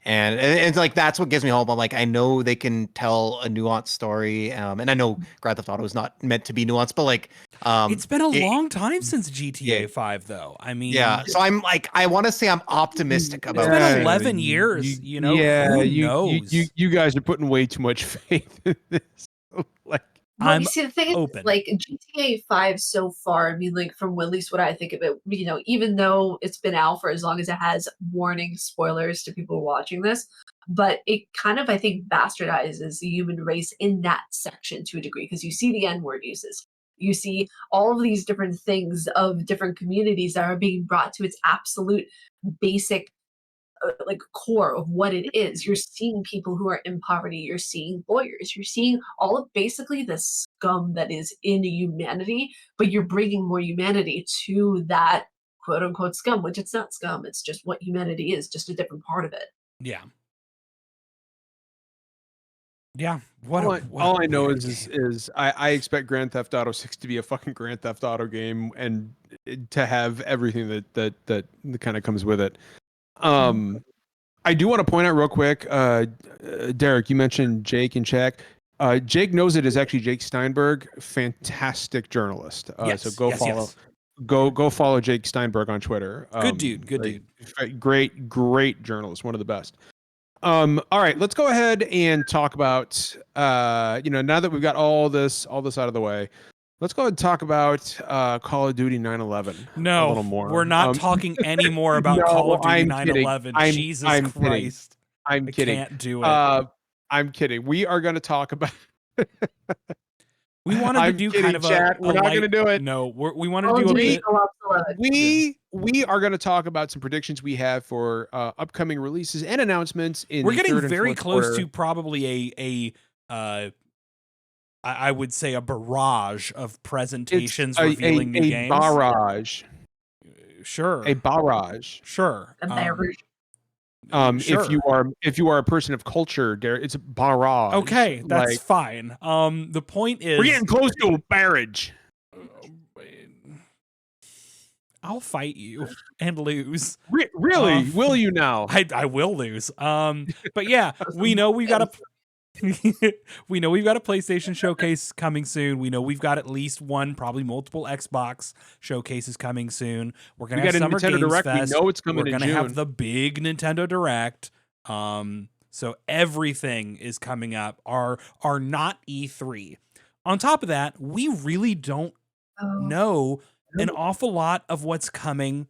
C: And it's like that's what gives me hope. I'm like, I know they can tell a nuanced story, and I know Grand Theft Auto is not meant to be nuanced, but like,
B: it's been a long time since GTA 5, though. I mean,
C: yeah. So I'm like, I want to say I'm optimistic
B: it's
C: about
B: been
C: it.
B: 11 years.
A: Yeah,
B: who
A: you
B: knows?
A: you guys are putting way too much faith in this. Like,
D: Well,
B: I'm
D: you see, the thing
B: open.
D: is, like GTA 5 so far, I mean, like from at least what I think of it, even though it's been out for as long as it has, warning spoilers to people watching this, but it kind of, I think, bastardizes the human race in that section to a degree, because you see the N-word uses. You see all of these different things of different communities that are being brought to its absolute basic like core of what it is. You're seeing people who are in poverty, you're seeing lawyers, you're seeing all of basically the scum that is in humanity, but you're bringing more humanity to that quote unquote scum, which it's not scum, it's just what humanity is, just a different part of it.
B: Yeah. Yeah.
A: all I know is I expect Grand Theft Auto 6 to be a fucking Grand Theft Auto game, and to have everything that kind of comes with it. I do want to point out real quick, Derek, you mentioned Jake in chat. Jake Knows It is actually Jake Steinberg, fantastic journalist.
B: Yes,
A: So go follow.
B: yes.
A: Go follow Jake Steinberg on Twitter.
B: Good dude.
A: Great journalist, one of the best. All right, let's go ahead and talk about now that we've got all this out of the way, let's go ahead and talk about Call of Duty 9/11
B: No,
A: a little more.
B: we're not talking anymore about Call of Duty
A: I'm
B: 9/11.
A: kidding.
B: Jesus
A: I'm
B: Christ.
A: I'm kidding.
B: Can't do it.
A: I'm kidding. We are going to talk about
B: we wanted to do kind of
A: chat. We're not going to do it.
B: No, we wanted
D: All
B: to do a bit.
A: We are going to talk about some predictions we have for upcoming releases and announcements in
B: We're
A: the
B: getting
A: third and
B: very
A: fourth
B: close
A: quarter.
B: to probably I would say a barrage of presentations revealing new games.
A: Barrage.
B: Sure.
A: A barrage.
B: Sure.
D: A barrage.
B: Sure.
A: If you are a person of culture, it's a barrage.
B: Okay, that's fine. The point is,
A: we're getting close to a barrage.
B: I'll fight you and lose.
A: Really? Will you now?
B: I will lose. But yeah, we know we've got a PlayStation showcase coming soon. We know we've got at least one, probably multiple Xbox showcases coming soon. We're gonna have Summer
A: Nintendo
B: Games
A: Direct.
B: Fest.
A: We know it's coming in
B: We're
A: June.
B: gonna have the big Nintendo Direct. So everything is coming up are not E3. On top of that, we really don't know an awful lot of what's coming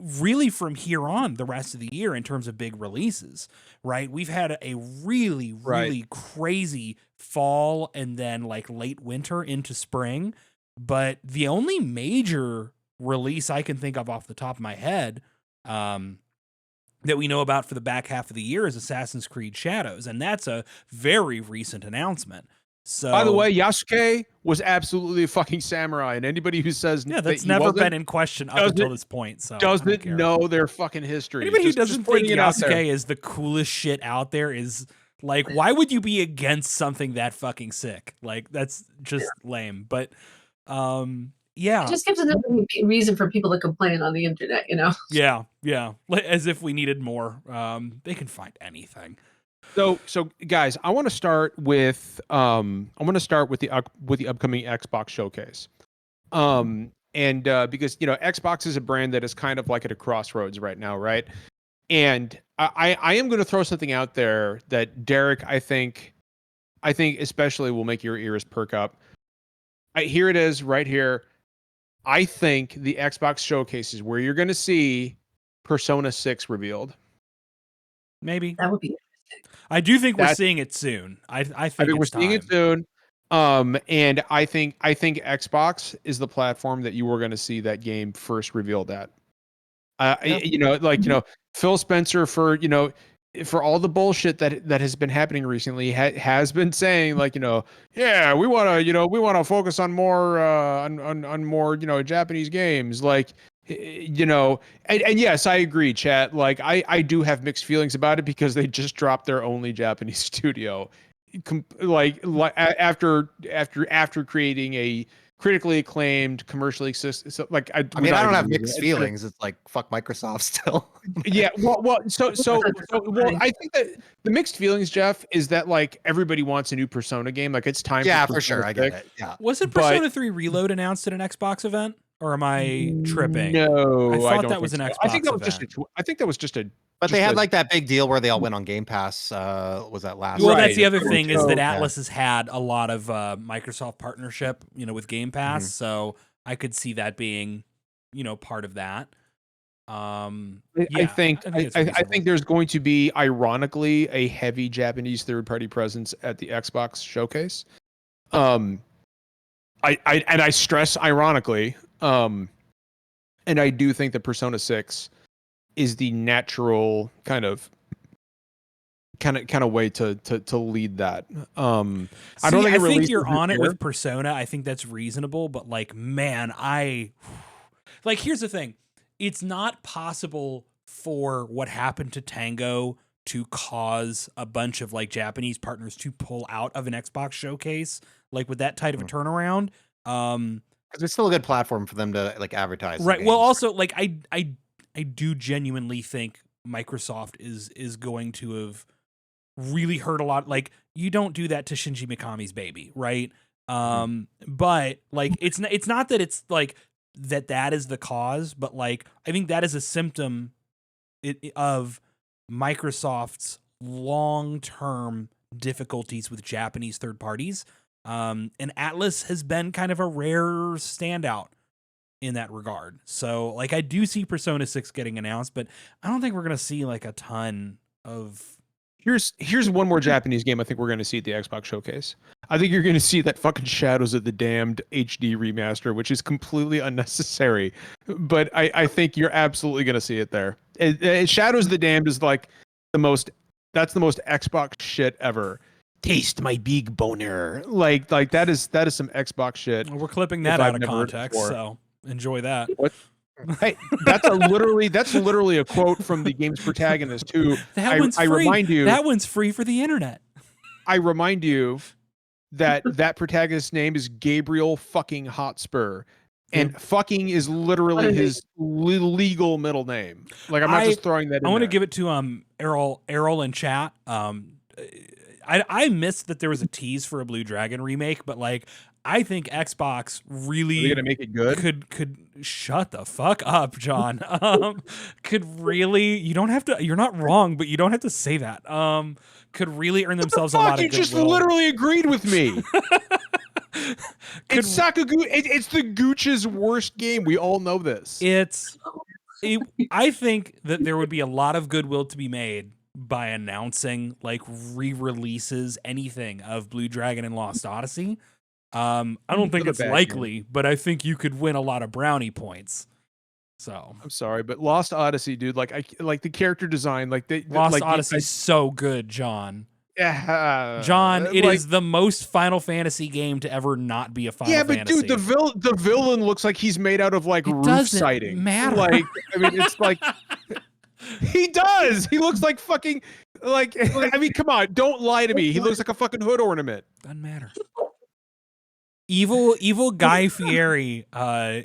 B: really from here on the rest of the year in terms of big releases, right? We've had a really, really crazy fall and then like late winter into spring. But the only major release I can think of off the top of my head that we know about for the back half of the year is Assassin's Creed Shadows. And that's a very recent announcement. So,
A: by the way, Yasuke was absolutely a fucking samurai, and anybody who says
B: that's never been in question up until this point. So
A: doesn't know their fucking history.
B: Anybody who doesn't think Yasuke is the coolest shit out there is like, why would you be against something that fucking sick? Like, that's just lame. But yeah,
D: it just gives another reason for people to complain on the internet, you know?
B: Yeah, as if we needed more. They can find anything.
A: So guys, I want to start with the upcoming Xbox showcase. And because Xbox is a brand that is kind of like at a crossroads right now, right? And I am going to throw something out there that Derek, I think especially will make your ears perk up. Here it is right here. I think the Xbox showcase is where you're going to see Persona 6 revealed.
B: Maybe
D: that would be.
B: I do think we're seeing it soon. I think
A: we're seeing it soon. And I think Xbox is the platform that you were going to see that game first revealed at. Phil Spencer for all the bullshit that has been happening recently has been saying we want to focus on more on more Japanese games and yes, I agree, chat. Like I do have mixed feelings about it because they just dropped their only Japanese studio, after creating a critically acclaimed, commercially successful.
C: I mean, I don't have mixed feelings. It's like fuck Microsoft still.
A: Yeah, so I think that the mixed feelings, Jeff, is that like everybody wants a new Persona game. Like it's time.
C: Yeah, for sure, I get it. Yeah,
B: wasn't Persona 3 Reload announced at an Xbox event? Or am I tripping?
A: No,
B: I thought that was an Xbox.
A: I think that was
B: event.
A: I think that was just a.
C: But they had like that big deal where they all went on Game Pass. Was that last?
B: Well, that's the other thing is that Atlas has had a lot of Microsoft partnership, with Game Pass. Mm-hmm. So I could see that being, part of that.
A: I think there's going to be, ironically, a heavy Japanese third-party presence at the Xbox showcase. I stress ironically. And I do think that Persona 6 is the natural kind of way to lead that. I think
B: you're on it with Persona. I think that's reasonable, but here's the thing. It's not possible for what happened to Tango to cause a bunch of Japanese partners to pull out of an Xbox showcase with that type of a turnaround.
C: Because it's still a good platform for them to advertise.
B: Right. Well, also I do genuinely think Microsoft is going to have really hurt a lot. You don't do that to Shinji Mikami's baby, right? But it's not that it's that is the cause, but I think that is a symptom of Microsoft's long-term difficulties with Japanese third parties. And Atlas has been kind of a rare standout in that regard. So I do see Persona 6 getting announced, but I don't think we're going to see a ton of.
A: Here's one more Japanese game I think we're going to see at the Xbox showcase. I think you're going to see that fucking Shadows of the Damned HD remaster, which is completely unnecessary, but I think you're absolutely going to see it there. Shadows of the Damned is the most Xbox shit ever. Taste my big boner. That is some Xbox shit.
B: Well, we're clipping that out of context, so enjoy that.
A: What? Hey, that's literally a quote from the game's protagonist who
B: that one's free for the internet.
A: I remind you that protagonist's name is Gabriel fucking Hotspur. And fucking is literally his legal middle name. I'm not just throwing that in.
B: I want to give it to Errol in chat. I missed that there was a tease for a Blue Dragon remake, but I think Xbox
A: Are they
B: really
A: gonna make it good?
B: could shut the fuck up, John. Could really, you don't have to, you're not wrong, but you don't have to say that. Could really earn themselves a
A: Fuck,
B: lot of
A: you just
B: goodwill.
A: literally agreed with me.
B: Could-
A: It's Sakagu. It's the Gooch's worst game. We all know this.
B: I think that there would be a lot of goodwill to be made by announcing like re-releases, anything of Blue Dragon and Lost Odyssey. I don't think
A: Another
B: it's
A: bad
B: likely, but I think you could win a lot of brownie points. So
A: I'm sorry, but Lost Odyssey, dude. Like I like the character design. Like
B: Lost
A: like,
B: Odyssey's so good, John.
A: Yeah,
B: John, it
A: like,
B: is the most Final Fantasy game to ever not be a Final
A: yeah, but
B: Fantasy.
A: dude, the villain looks like he's made out of like
B: It
A: roof
B: doesn't
A: siding.
B: matter.
A: Like, I mean, it's like he does. He looks like fucking like. I mean, come on, don't lie to me. He looks like a fucking hood ornament.
B: Doesn't matter. Evil Guy Fieri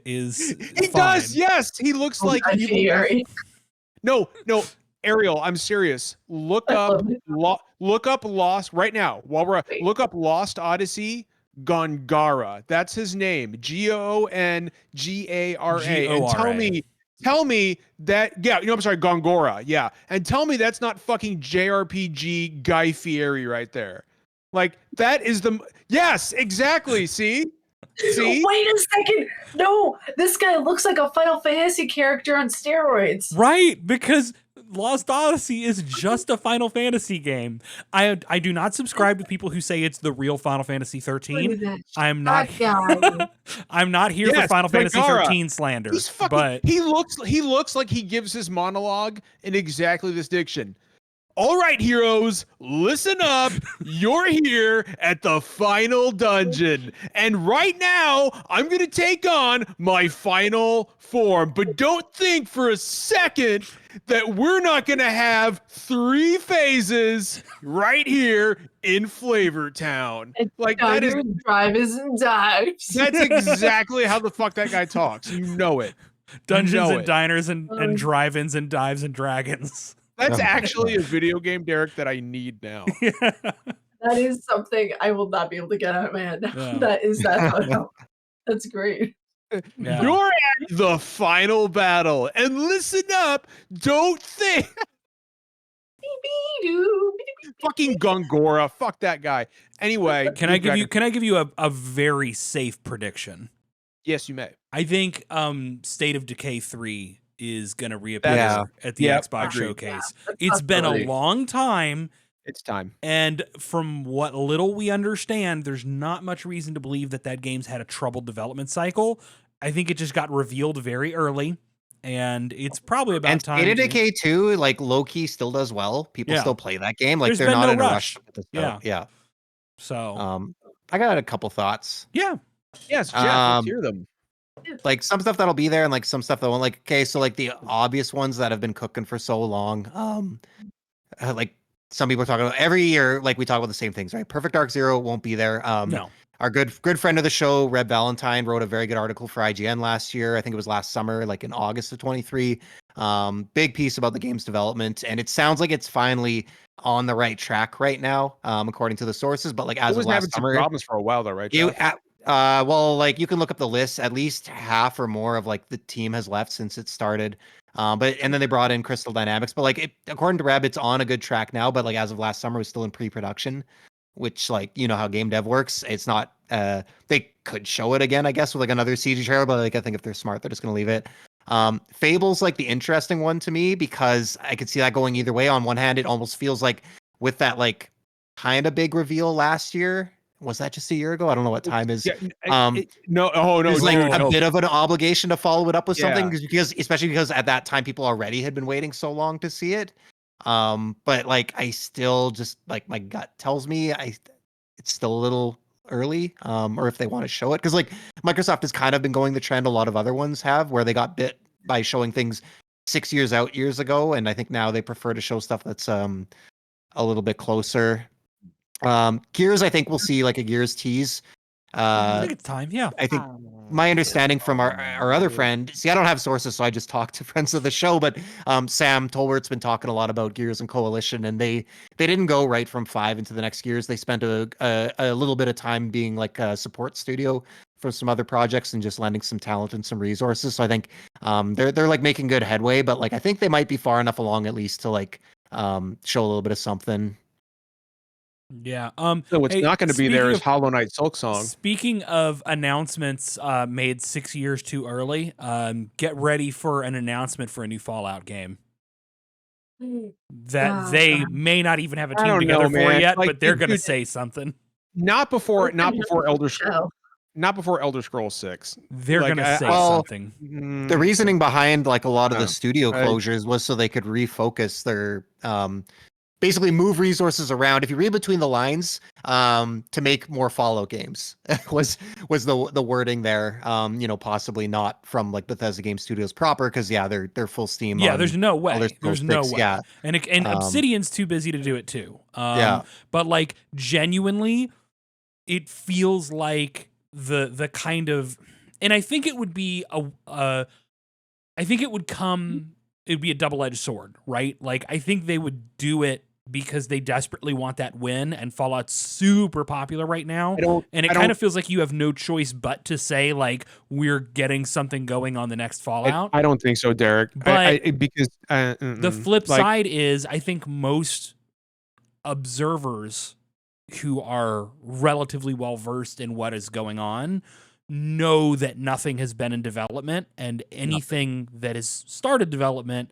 B: is
A: He
B: fine.
A: does. Yes, he looks like
D: I
A: evil.
D: Fieri.
A: No, Ariel, I'm serious. Look
D: I
A: up
D: love it.
A: look up Lost right now. While we're
D: Wait.
A: look up Lost Odyssey Gongara. That's his name. Gongara. And tell me that I'm sorry, Gongora. Yeah. And tell me that's not fucking JRPG Guy Fieri right there. Like that is yes, exactly. See? See?
D: Wait a second. No, this guy looks like a Final Fantasy character on steroids.
B: Right, because Lost Odyssey is just a Final Fantasy game. I do not subscribe to people who say it's the real Final Fantasy 13. I'm not
D: Guy.
B: I'm not here for
A: Yes,
B: Final Fantasy
A: Gongara.
B: 13 slander.
A: He's fucking,
B: but
A: he looks like he gives his monologue in exactly this diction. All right, heroes, listen up. You're here at the final dungeon. And right now, I'm going to take on my final form. But don't think for a second that we're not going to have 3 phases right here in Flavor Town. Like that is
D: Drives and dives.
A: that's exactly how the fuck that guy talks. You know it.
B: Dungeons and
A: it.
B: diners and drive-ins and dives and dragons.
A: That's actually a video game, Derek, that I need now.
D: That is something I will not be able to get out of my head.
B: Yeah.
D: That's great.
B: Yeah.
A: You're at the final battle, and listen up. Don't think fucking Gongora. Fuck that guy. Anyway,
B: Can I give you a very safe prediction?
A: Yes, you may.
B: I think State of Decay 3 is going to reappear
C: Yeah.
B: at the
A: Yep,
B: Xbox
A: agreed.
B: showcase.
D: Yeah,
B: It's been a
D: possibility.
B: long time,
A: It's time.
B: and from what little we understand, there's not much reason to believe that game's had a troubled development cycle. I think it just got revealed very early, and it's probably about
C: And
B: time.
C: State of
B: to-
C: Decay 2, like low-key still does well. People
B: Yeah.
C: still play that game. Like
B: There's
C: they're
B: been
C: not
B: no
C: in a
B: rush.
C: rush. to put this out. Yeah.
B: So
C: I got a couple thoughts.
B: yeah,
A: Yes, Jeff, let's
C: Um,
A: hear them.
C: Like some stuff that'll be there and like some stuff that won't. Like, okay, so like the obvious ones that have been cooking for so long. Like some people are talking about every year, like we talk about the same things, right? Perfect Dark Zero won't be there.
B: no,
C: Our good friend of the show, Reb Valentine, wrote a very good article for IGN last year. I think it was last summer, like in August of 23. Big piece about the game's development, and it sounds like it's finally on the right track right now, according to the sources. But like
A: I
C: as
A: was
C: of
A: having
C: last
A: some
C: summer,
A: problems for a while, though, right?
C: you
A: Jeff?
C: well, like you can look up the list. At least half or more of like the team has left since it started. But and then they brought in Crystal Dynamics. But like according to Reb, it's on a good track now. But like as of last summer, it was still in pre-production, which like you know how game dev works. It's not. They could show it again, I guess, with like another CG trailer. But like I think if they're smart, they're just gonna leave it. Fable's like the interesting one to me because I could see that going either way. On one hand, it almost feels like with that like kind of big reveal last year. Was that just a year ago? I don't know what time is.
A: No. Oh no.
C: There's like
A: dude,
C: a
A: no.
C: bit of an obligation to follow it up with something
A: Yeah.
C: because especially because at that time people already had been waiting so long to see it. But like I still just like my gut tells me it's still a little early. Or if they want to show it because like Microsoft has kind of been going the trend a lot of other ones have where they got bit by showing things 6 years out years ago, and I think now they prefer to show stuff that's a little bit closer. Gears, I think we'll see like a Gears tease
B: I think it's time. Yeah.
C: I think my understanding from our other friend, see, I don't have sources, so I just talk to friends of the show, but Sam Tolbert's been talking a lot about Gears and Coalition, and they didn't go right from 5 into the next Gears. They spent a little bit of time being like a support studio for some other projects and just lending some talent and some resources. So I think they're like making good headway, but like I think they might be far enough along at least to like show a little bit of something.
B: Yeah.
A: So what's
B: Hey,
A: not going to be there
B: speaking
A: is
B: of-
A: Hollow Knight Silk Song.
B: Speaking of announcements made 6 years too early, get ready for an announcement for a new Fallout game that
D: Oh,
B: they
D: God.
B: may not even have a
A: I
B: team
A: don't
B: together
A: know,
B: for
A: man.
B: yet,
A: Like,
B: but they're going to
A: dude,
B: say something.
A: Not before
D: Open up
A: Elder
D: the show.
A: not before Elder Scrolls 6.
B: They're
A: Like,
B: going to say
C: well,
B: something.
C: The reasoning behind like a lot of
A: Oh,
C: the studio
A: I-
C: closures was so they could refocus their basically move resources around. If you read between the lines, to make more Fallout games was the wording there. Possibly not from like Bethesda Game Studios proper, because they're full steam.
B: Yeah,
C: on
B: there's no
C: Elder
B: way.
C: Scrolls
B: There's no
C: 6,
B: way.
C: Yeah,
B: And Obsidian's too busy to do it too.
C: Yeah.
B: But like genuinely, it feels like the kind of, and I think it would be it'd be a double-edged sword, right? Like I think they would do it because they desperately want that win, and Fallout's super popular right now. And it kind of feels like you have no choice but to say like we're getting something going on the next Fallout.
A: I don't think so, Derek.
B: But
A: because
B: the flip side is I think most observers who are relatively well versed in what is going on know that nothing has been in development, and anything that has started development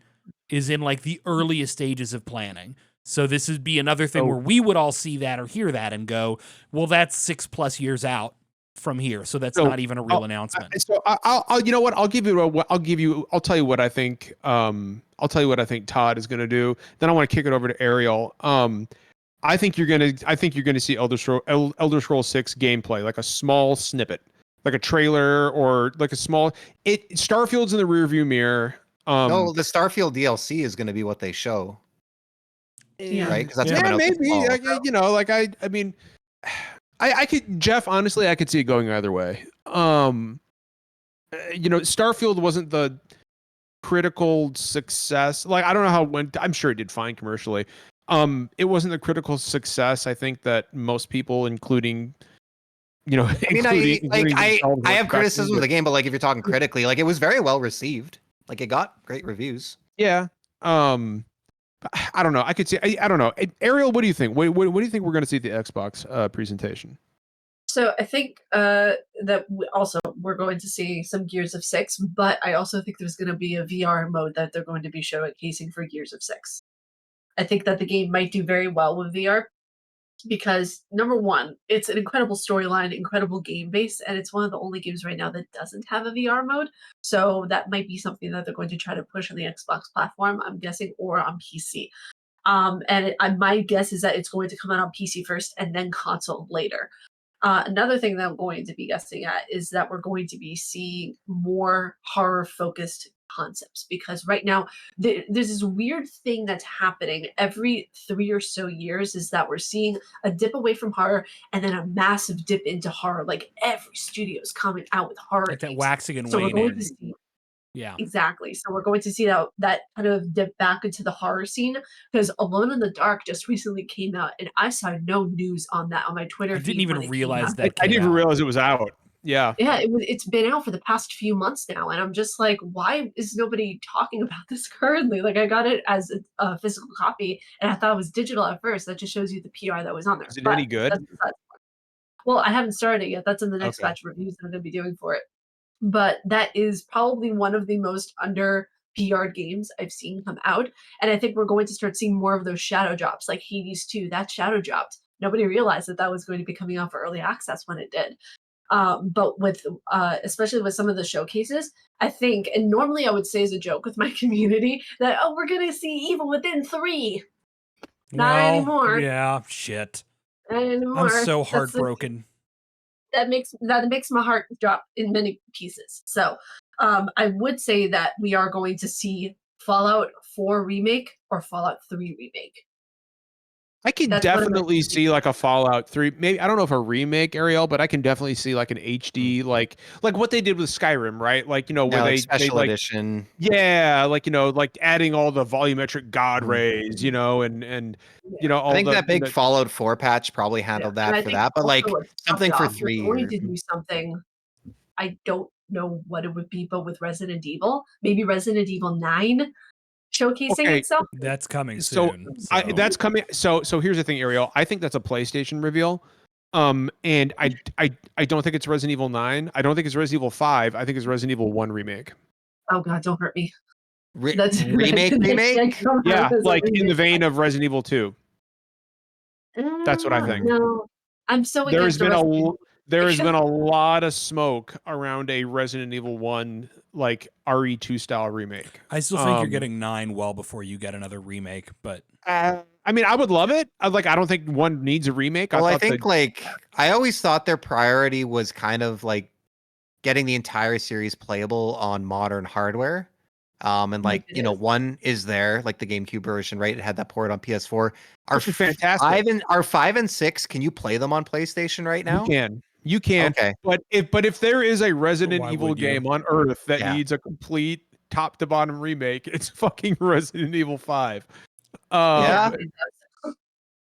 B: is in like the earliest stages of planning. So this would be another thing where we would all see that or hear that and go, well, that's 6+ years out from here. So that's not even a real announcement.
A: So I'll you know what? I'll tell you what I think. I'll tell you what I think Todd is going to do. Then I want to kick it over to Ariel. I think you're gonna see Elder Scrolls 6 gameplay, like a small snippet, like a trailer or like a small. Starfield's in the rearview mirror.
C: no, the Starfield DLC is going to be what they show.
D: Yeah.
C: Right? Because that's
A: Yeah,
C: coming out this
A: maybe.
C: fall.
A: I mean, I could, Jeff. Honestly, I could see it going either way. Starfield wasn't the critical success. Like I don't know how it went. I'm sure it did fine commercially. It wasn't the critical success I think that most people, including
C: I have criticism of the game, but like if you're talking critically, like it was very well received. Like it got great reviews.
A: Yeah. I don't know. I could see. I don't know. Ariel, what do you think? What do you think we're going to see at the Xbox presentation?
D: So I think we're going to see some Gears of 6, but I also think there's going to be a VR mode that they're going to be showcasing for Gears of 6. I think that the game might do very well with VR because number one, it's an incredible storyline, incredible game base, and it's one of the only games right now that doesn't have a VR mode. So that might be something that they're going to try to push on the Xbox platform, I'm guessing, or on PC. My guess is that it's going to come out on PC first and then console later. Another thing that I'm going to be guessing at is that we're going to be seeing more horror-focused concepts because right now there's this weird thing that's happening every 3 or so years is that we're seeing a dip away from horror and then a massive dip into horror. Like every studio is coming out with horror.
B: Like that
D: games.
B: waxing and
D: So we're
B: waning.
D: going to see
B: Yeah.
D: exactly. So we're going to see that kind of dip back into the horror scene because Alone in the Dark just recently came out, and I saw no news on that on my Twitter.
B: I didn't even realize that.
A: I didn't even realize it was out. Yeah.
D: Yeah, it's been out for the past few months now, and I'm just like, why is nobody talking about this currently? Like, I got it as a physical copy, and I thought it was digital at first. That just shows you the PR that was on there.
A: Is it
D: But
A: any good?
D: well, I haven't started it yet. That's in the next
A: Okay.
D: batch of reviews that I'm going to be doing for it. But that is probably one of the most under PR'd games I've seen come out. And I think we're going to start seeing more of those shadow drops, like Hades 2. That shadow dropped. Nobody realized that was going to be coming out for early access when it did. But with, especially with some of the showcases, I think, and normally I would say as a joke with my community that, oh, we're going to see Evil Within 3. Not anymore.
B: Yeah, shit.
D: Not anymore.
B: I'm so heartbroken.
D: That makes my heart drop in many pieces. So I would say that we are going to see Fallout 4 remake or Fallout 3 remake.
A: I can
D: That's one of my
A: definitely
D: favorite
A: see like a Fallout 3. Maybe I don't know if a remake, Ariel, but I can definitely see like an HD, like what they did with Skyrim, right? Like, you know, where
C: Yeah, like
A: they
C: special
A: like
C: edition.
A: yeah, like, you know, like adding all the volumetric god
C: Mhm.
A: rays, you know, and you know
C: I
A: all
C: think
A: the
C: that big Fallout 4 patch probably
D: Yeah,
C: handled
D: and
C: that
D: I
C: for
D: think
C: that, but
D: also
C: like
D: what
C: something
D: stopped
C: for
D: off, if
C: 3
D: they wanted
C: years.
D: to do something, I don't know what it would be, but with Resident Evil, maybe Resident Evil 9 showcasing
A: Okay,
D: itself.
B: That's coming
A: so
B: soon. So.
A: that's coming. So here's the thing, Ariel. I think that's a PlayStation reveal. And I don't think it's Resident Evil 9. I don't think it's Resident Evil 5. I think it's Resident Evil 1 remake.
D: Oh god, don't hurt me.
C: Remake?
A: Yeah, like in the vein of Resident Evil 2. That's what I think.
D: No, I'm so
A: There has
D: against the
A: been
D: Resident
A: there has
D: Evil.
A: been a lot of smoke around a Resident Evil 1 like RE2 style remake.
B: I still think you're getting 9 well before you get another remake, but
A: I mean, I would love it. I don't think 1 needs a remake.
C: Well, I
A: thought
C: think like I always thought their priority was kind of like getting the entire series playable on modern hardware. And like,
D: It
C: you know,
D: is.
C: 1 is there, like the GameCube version, right? It had that port on PS4. Are
A: Which is fantastic.
C: 5 and 6, can you play them on PlayStation right now?
A: You can.
C: Okay.
A: But if there is a Resident
B: Why
A: Evil
B: would you?
A: game on Earth that
C: Yeah.
A: needs a complete top to bottom remake, it's fucking Resident Evil 5.
C: Yeah.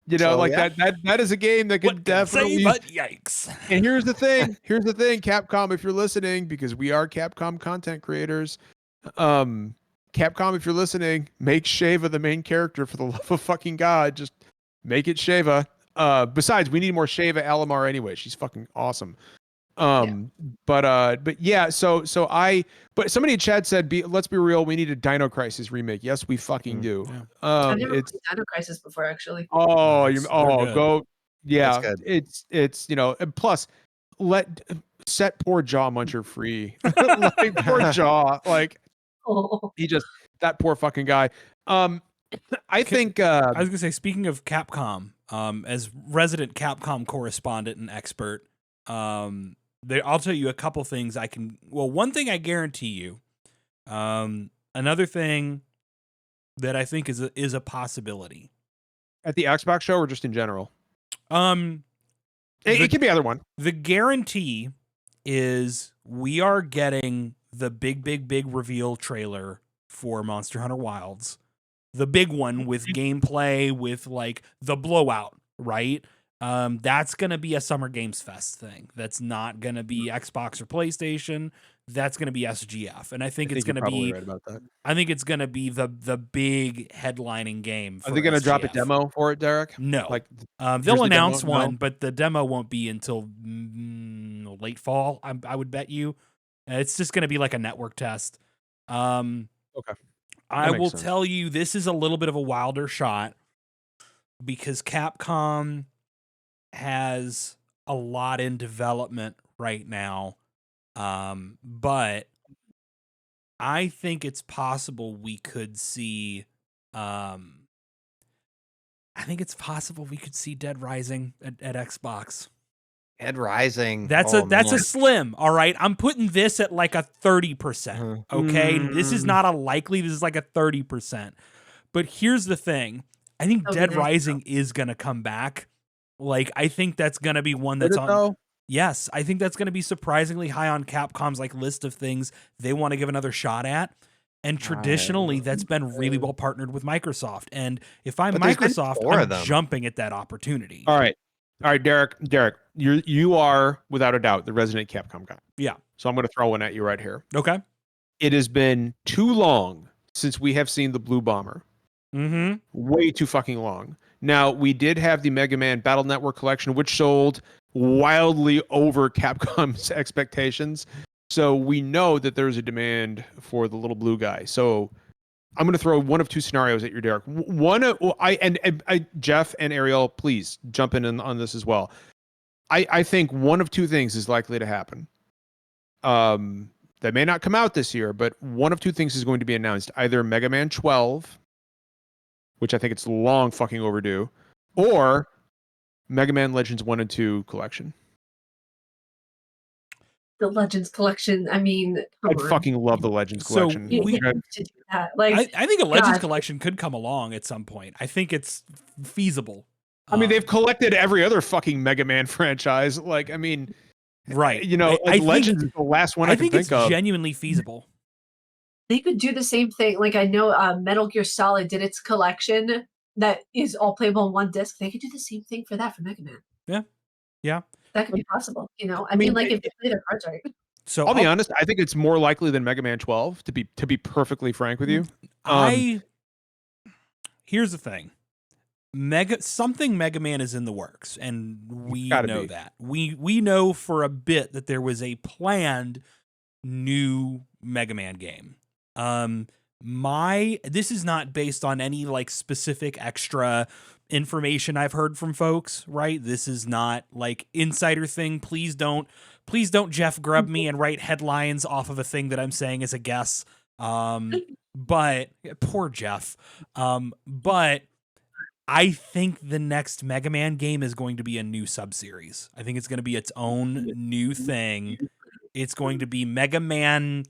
A: You know,
C: So,
A: like
C: yeah.
A: that is a game that could
B: what can I say
A: definitely.
B: but yikes.
A: And here's the thing, Capcom, if you're listening, because we are Capcom content creators, Capcom, if you're listening, make Sheva the main character for the love of fucking God. Just make it Sheva. Besides, we need more Sheva Alamar anyway. She's fucking awesome. But yeah, so but somebody in chat said, let's be real, we need a Dino Crisis remake. Yes, we fucking do.
B: Yeah.
D: I've never
A: It's
D: played Dino Crisis before, actually.
B: They're good.
A: go. Yeah,
C: That's good.
A: it's you know, and plus set poor Jaw Muncher free. Like poor Jaw, like
D: Oh.
A: he just that poor fucking guy. I think
B: I was gonna say, speaking of Capcom, as resident Capcom correspondent and expert, I'll tell you a couple things I can. Well, one thing I guarantee you. Another thing that I think is a possibility
A: at the Xbox show or just in general.
B: It
A: could be either one.
B: The guarantee is we are getting the big reveal trailer for Monster Hunter Wilds. The big one with gameplay, with like the blowout, right? That's going to be a Summer Games Fest thing. That's not going to be Xbox or PlayStation. That's going to be SGF. And I think it's going to be
A: right about that.
B: I think it's going to be the big headlining game for
A: Are they going to drop a
B: SGF.
A: demo for it, Derek?
B: No.
A: Like
B: they'll announce
A: demo?
B: one,
A: No?
B: but the demo won't be until late fall, I would bet you. It's just going to be like a network test.
A: Okay.
B: I will
A: sense.
B: tell you, this is a little bit of a wilder shot because Capcom has a lot in development right now. But I think it's possible we could see Dead Rising at Xbox.
C: Dead Rising.
B: That's a slim, all right? I'm putting this at like a 30%. Okay? This is not a likely, this is like a 30%. But here's the thing. I think Dead Rising is going to come back. Like, I think that's going to be one that's on. Yes, I think that's going to be surprisingly high on Capcom's like list of things they want to give another shot at. And traditionally, that's been really well partnered with Microsoft. And if I'm Microsoft, I'm jumping at that opportunity.
A: All right, Derek, you are without a doubt the resident Capcom guy.
B: Yeah.
A: So I'm going to throw one at you right here.
B: Okay.
A: It has been too long since we have seen the Blue Bomber.
B: Mm-hmm.
A: Way too fucking long. Now, we did have the Mega Man Battle Network collection, which sold wildly over Capcom's expectations. So we know that there's a demand for the little blue guy. So I'm going to throw one of two scenarios at your Derek. Jeff and Ariel, please jump in on this as well. I think one of two things is likely to happen. That may not come out this year, but one of two things is going to be announced. Either Mega Man 12, which I think it's long fucking overdue, or Mega Man Legends 1 and 2 collection.
D: The Legends collection, I mean,
A: I'd fucking love the Legends collection.
D: You have to do that. Like,
B: I think a Legends collection could come along at some point. I think it's feasible.
A: I mean, they've collected every other fucking Mega Man franchise. Like, I mean,
B: right.
A: you know,
B: I
A: Legends
B: think,
A: is the last one I can
B: think
A: think
B: it's
A: of.
B: genuinely feasible.
D: They could do the same thing. Like I know Metal Gear Solid did its collection that is all playable on one disc. They could do the same thing for that for Mega Man.
B: Yeah.
D: That could be possible. You know, I mean, like if they play their cards right.
B: So
A: I'll be honest. I think it's more likely than Mega Man 12. To be perfectly frank with you,
B: here's the thing. Mega Man is in the works, and we know that. We know for a bit that there was a planned new Mega Man game. This is not based on any like specific extra information I've heard from folks, right? This is not like insider thing. Please don't Jeff Grubb me and write headlines off of a thing that I'm saying as a guess. But poor Jeff. But I think the next Mega Man game is going to be a new sub-series. I think it's going to be its own new thing. It's going to be Mega Man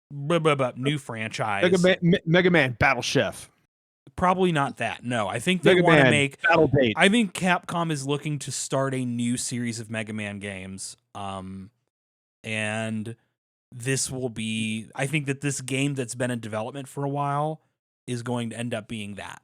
B: new franchise.
A: Mega Man Battle Chef.
B: Probably not that. No, I think they want to make
A: Battle Date.
B: I think Capcom is looking to start a new series of Mega Man games. And this will be, I think that this game that's been in development for a while is going to end up being that.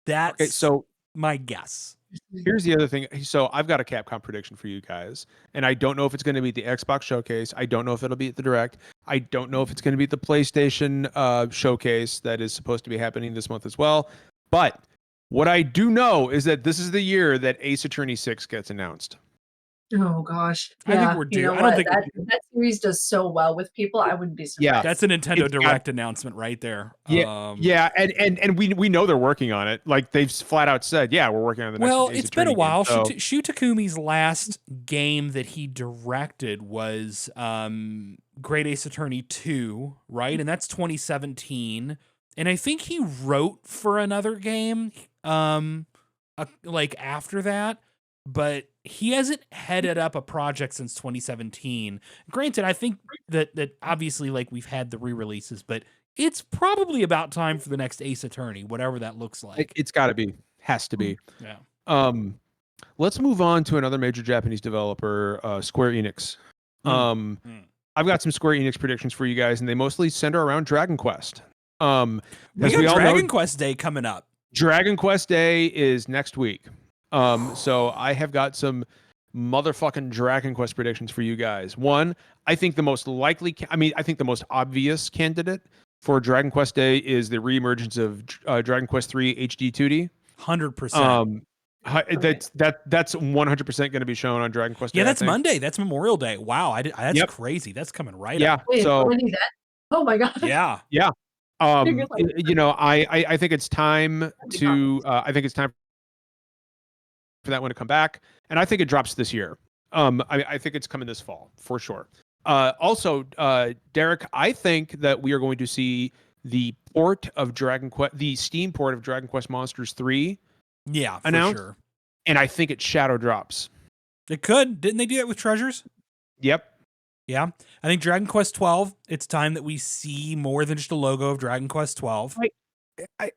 B: That's
A: okay, so
B: my guess.
A: Here's the other thing. So I've got a Capcom prediction for you guys, and I don't know if it's going to be at the Xbox showcase. I don't know if it'll be at the Direct. I don't know if it's going to be at the PlayStation showcase that is supposed to be happening this month as well. But what I do know is that this is the year that Ace Attorney 6 gets announced.
D: Oh gosh,
B: I think we're due.
D: You know
B: I don't think
D: that series does so well with people. I wouldn't be surprised.
A: Yeah,
B: that's a Nintendo Direct announcement right there.
A: Yeah, and we know they're working on it. Like they've flat out said, yeah, we're working on the next.
B: Well,
A: Ace
B: it's been a while.
A: Game, so.
B: Shu Takumi's last game that he directed was Great Ace Attorney 2, right? And that's 2017. And I think he wrote for another game like after that. But he hasn't headed up a project since 2017. Granted, I think that obviously like we've had the re-releases, but it's probably about time for the next Ace Attorney, whatever that looks like.
A: It's got to be. Has to be.
B: Yeah.
A: Let's move on to another major Japanese developer, Square Enix. I've got some Square Enix predictions for you guys, and they mostly center around Dragon Quest.
B: We got Dragon Quest Day coming up.
A: Dragon Quest Day is next week. So I have got some motherfucking Dragon Quest predictions for you guys. One, I think the most likely, I think the most obvious candidate for Dragon Quest Day is the reemergence of Dragon Quest 3 HD 2D.
B: 100%.
A: That's 100% going to be shown on Dragon Quest Day.
B: Yeah, that's Monday. That's Memorial Day. Wow, that's crazy. That's coming right up.
D: Wait,
A: so
D: oh my god.
B: Yeah.
A: You know, I think it's time to for that one to come back, and I think it drops this year. I think it's coming this fall for sure. Also, Derek, I think that we are going to see the port of Dragon Quest, the Steam port of Dragon Quest Monsters 3, announced,
B: for sure.
A: And I think it shadow drops.
B: It could. Didn't they do that with Treasures?
A: Yep.
B: Yeah, I think Dragon Quest 12. It's time that we see more than just a logo of Dragon Quest 12.
A: I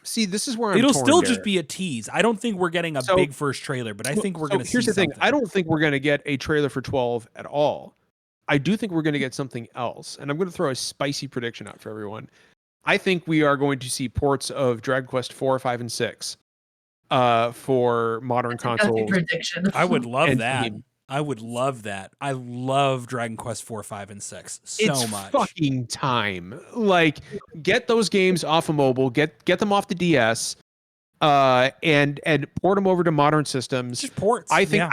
A: see. This is where
B: it'll still just be a tease. I don't think we're getting a big first trailer, but I think we're going to see.
A: Here's the thing.
B: Something.
A: I don't think we're going to get a trailer for 12 at all. I do think we're going to get something else, and I'm going to throw a spicy prediction out for everyone. I think we are going to see ports of Dragon Quest 4, 5, and 6 for modern consoles.
D: Prediction.
B: I would love that. I would love that. I love Dragon Quest 4, 5, and 6 so much.
A: It's fucking time. Like, get those games off of mobile, get them off the DS, and port them over to modern systems.
B: Just ports.
A: I think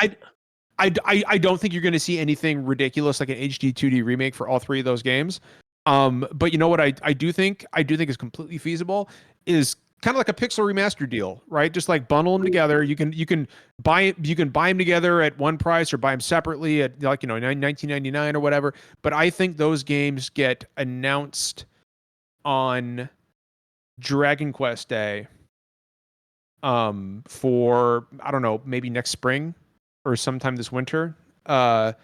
A: I don't think you're going to see anything ridiculous like an HD 2D remake for all three of those games. But you know what I do think is completely feasible is kind of like a pixel remaster deal, right? Just like bundle them together. You can buy them together at one price or buy them separately at like, you know, $19.99 or whatever. But I think those games get announced on Dragon Quest Day for, I don't know, maybe next spring or sometime this winter. Or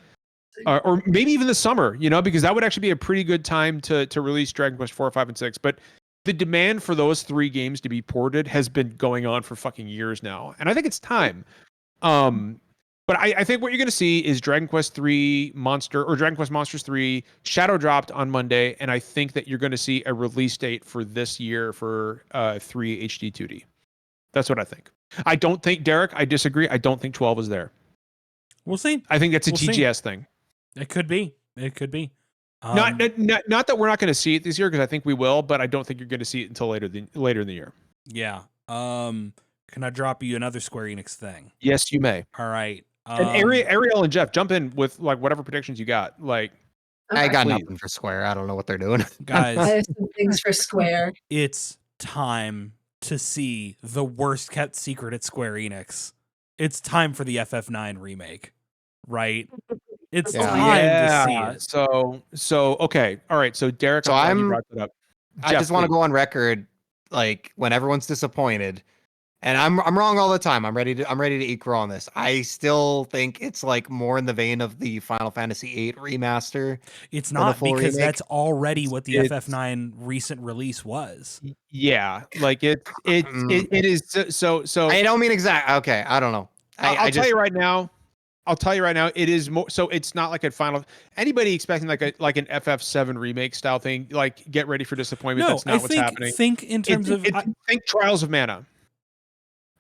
A: maybe even the summer, you know, because that would actually be a pretty good time to release Dragon Quest 4, 5, and 6. But the demand for those 3 games to be ported has been going on for fucking years now, and I think it's time. But I think what you're going to see is Dragon Quest 3 Dragon Quest Monsters 3 Shadow dropped on Monday, and I think that you're going to see a release date for this year for 3 HD 2D. That's what I think. I don't think, Derek, I disagree. I don't think 12 is there.
B: We'll see.
A: I think that's a
B: We'll see.
A: TGS thing.
B: It could be. It could be.
A: Not that we're not going to see it this year, because I think we will, but I don't think you're going to see it until later in the year.
B: Yeah. Can I drop you another Square Enix thing?
A: Yes, you may.
B: All right.
A: And Ariel and Jeff, jump in with like whatever predictions you got. Like,
C: I got
A: please.
C: nothing for Square. I don't know what they're doing.
D: I
B: Guys,
D: have some things for Square.
B: it's time to see the worst kept secret at Square Enix. It's time for the FF9 remake, right? It's
C: Yeah.
B: time to see it.
A: So okay, all right. So Derek,
C: So
A: I'm glad you brought that up.
C: I
A: Jeff,
C: just want to
A: please.
C: go on record, like when everyone's disappointed, and I'm wrong all the time. I'm ready to eat crow on this. I still think it's like more in the vein of the Final Fantasy VIII remaster.
B: It's
C: than the
B: not,
C: full
B: because
C: remake.
B: that's already what the
A: It's-
B: FF9 recent release was.
A: Yeah, like it is so.
C: I don't mean exact. Okay, I don't know.
A: I'll tell you right now. It is more. So it's not like a final. Anybody expecting like an FF7 remake style thing, like get ready for disappointment.
B: No,
A: That's not what's happening.
B: think in terms of.
A: Think Trials of Mana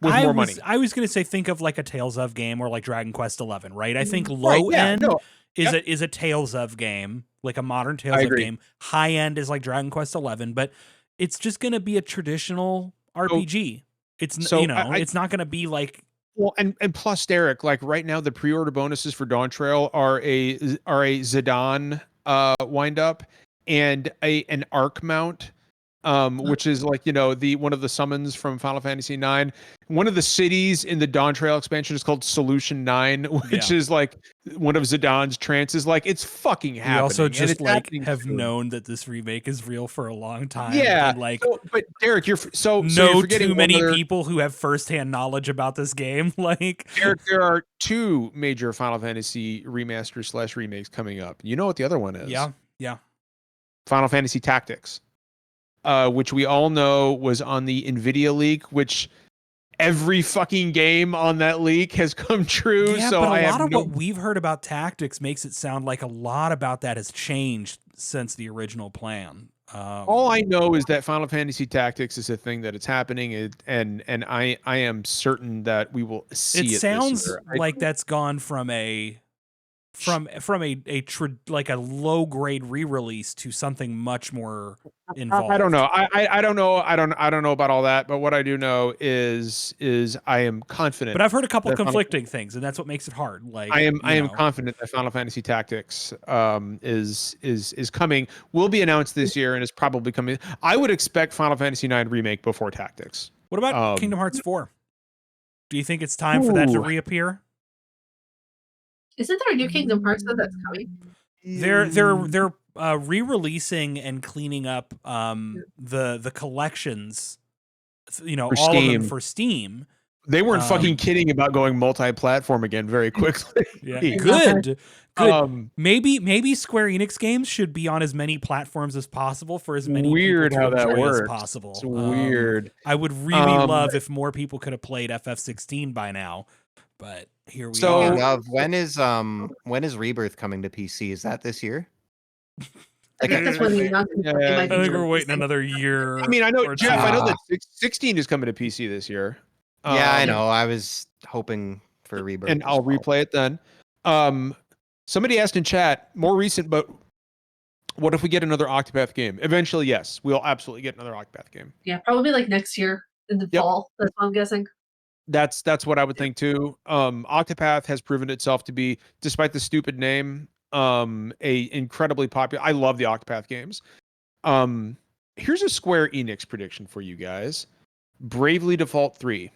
A: with more money.
B: I was going to say think of like a Tales of game or like Dragon Quest 11, right? I think
A: Right,
B: low
A: yeah,
B: end
A: no,
B: is a Tales of game, like a modern Tales of
A: agree.
B: game. High end is like Dragon Quest 11, but it's just going to be a traditional RPG. It's it's not going to be like.
A: Well, and plus, Derek, like right now, the pre-order bonuses for Dawn Trail are a Zidane wind up and an arc mount, which is like the one of the summons from Final Fantasy IX. One of the cities in the Dawn Trail expansion is called Solution 9, which is like one of Zidane's trances. Like it's fucking happening.
B: We also
A: and
B: just
A: it's
B: like
A: happening
B: have
A: soon.
B: known that this remake is real for a long time.
A: Yeah,
B: and like
A: but Derek, you're
B: know
A: forgetting
B: too many
A: one other-
B: people who have firsthand knowledge about this game. Like
A: There are 2 major Final Fantasy remasters / remakes coming up. You know what the other one is?
B: yeah.
A: Final Fantasy Tactics, which we all know was on the NVIDIA leak, which every fucking game on that leak has come true.
B: Yeah,
A: so
B: but
A: a
B: lot of what we've heard about Tactics makes it sound like a lot about that has changed since the original plan.
A: All I know is that Final Fantasy Tactics is a thing that it's happening, and I am certain that we will see it.
B: It sounds
A: this year.
B: like that's gone from a like a low grade re-release to something much more involved.
A: I don't know. I don't know. I don't know about all that. But what I do know is I am confident.
B: But I've heard a couple
A: that
B: conflicting things, and that's what makes it hard. Like
A: I am confident that Final Fantasy Tactics is coming. Will be announced this year and is probably coming. I would expect Final Fantasy IX remake before Tactics.
B: What about Kingdom Hearts 4? Do you think it's time for that to reappear?
D: Isn't there a new Kingdom Hearts that's coming?
B: They're re-releasing and cleaning up the collections, all of them for Steam.
A: They weren't fucking kidding about going multi-platform again very quickly.
B: Yeah, good. Maybe Square Enix games should be on as many platforms as possible for as many
A: weird
B: people to
A: how that
B: enjoy
A: works.
B: as possible.
A: It's weird.
B: I would really love if more people could have played FF16 by now, but here we are.
C: So, when is Rebirth coming to PC? Is that this year?
D: I think that's when the announcement
B: I think we're waiting another year.
A: I mean, I know,
B: or
A: Jeff.
B: two.
A: I know that 16 is coming to PC this year.
C: Yeah, I know. I was hoping for Rebirth,
A: and I'll replay it then. Somebody asked in chat, more recent, but what if we get another Octopath game? Eventually, yes, we'll absolutely get another Octopath game.
D: Yeah, probably like next year in the fall. That's what I'm guessing.
A: That's what I would think too. Octopath has proven itself to be, despite the stupid name, a incredibly popular. I love the Octopath games. Here's a Square Enix prediction for you guys: Bravely Default 3.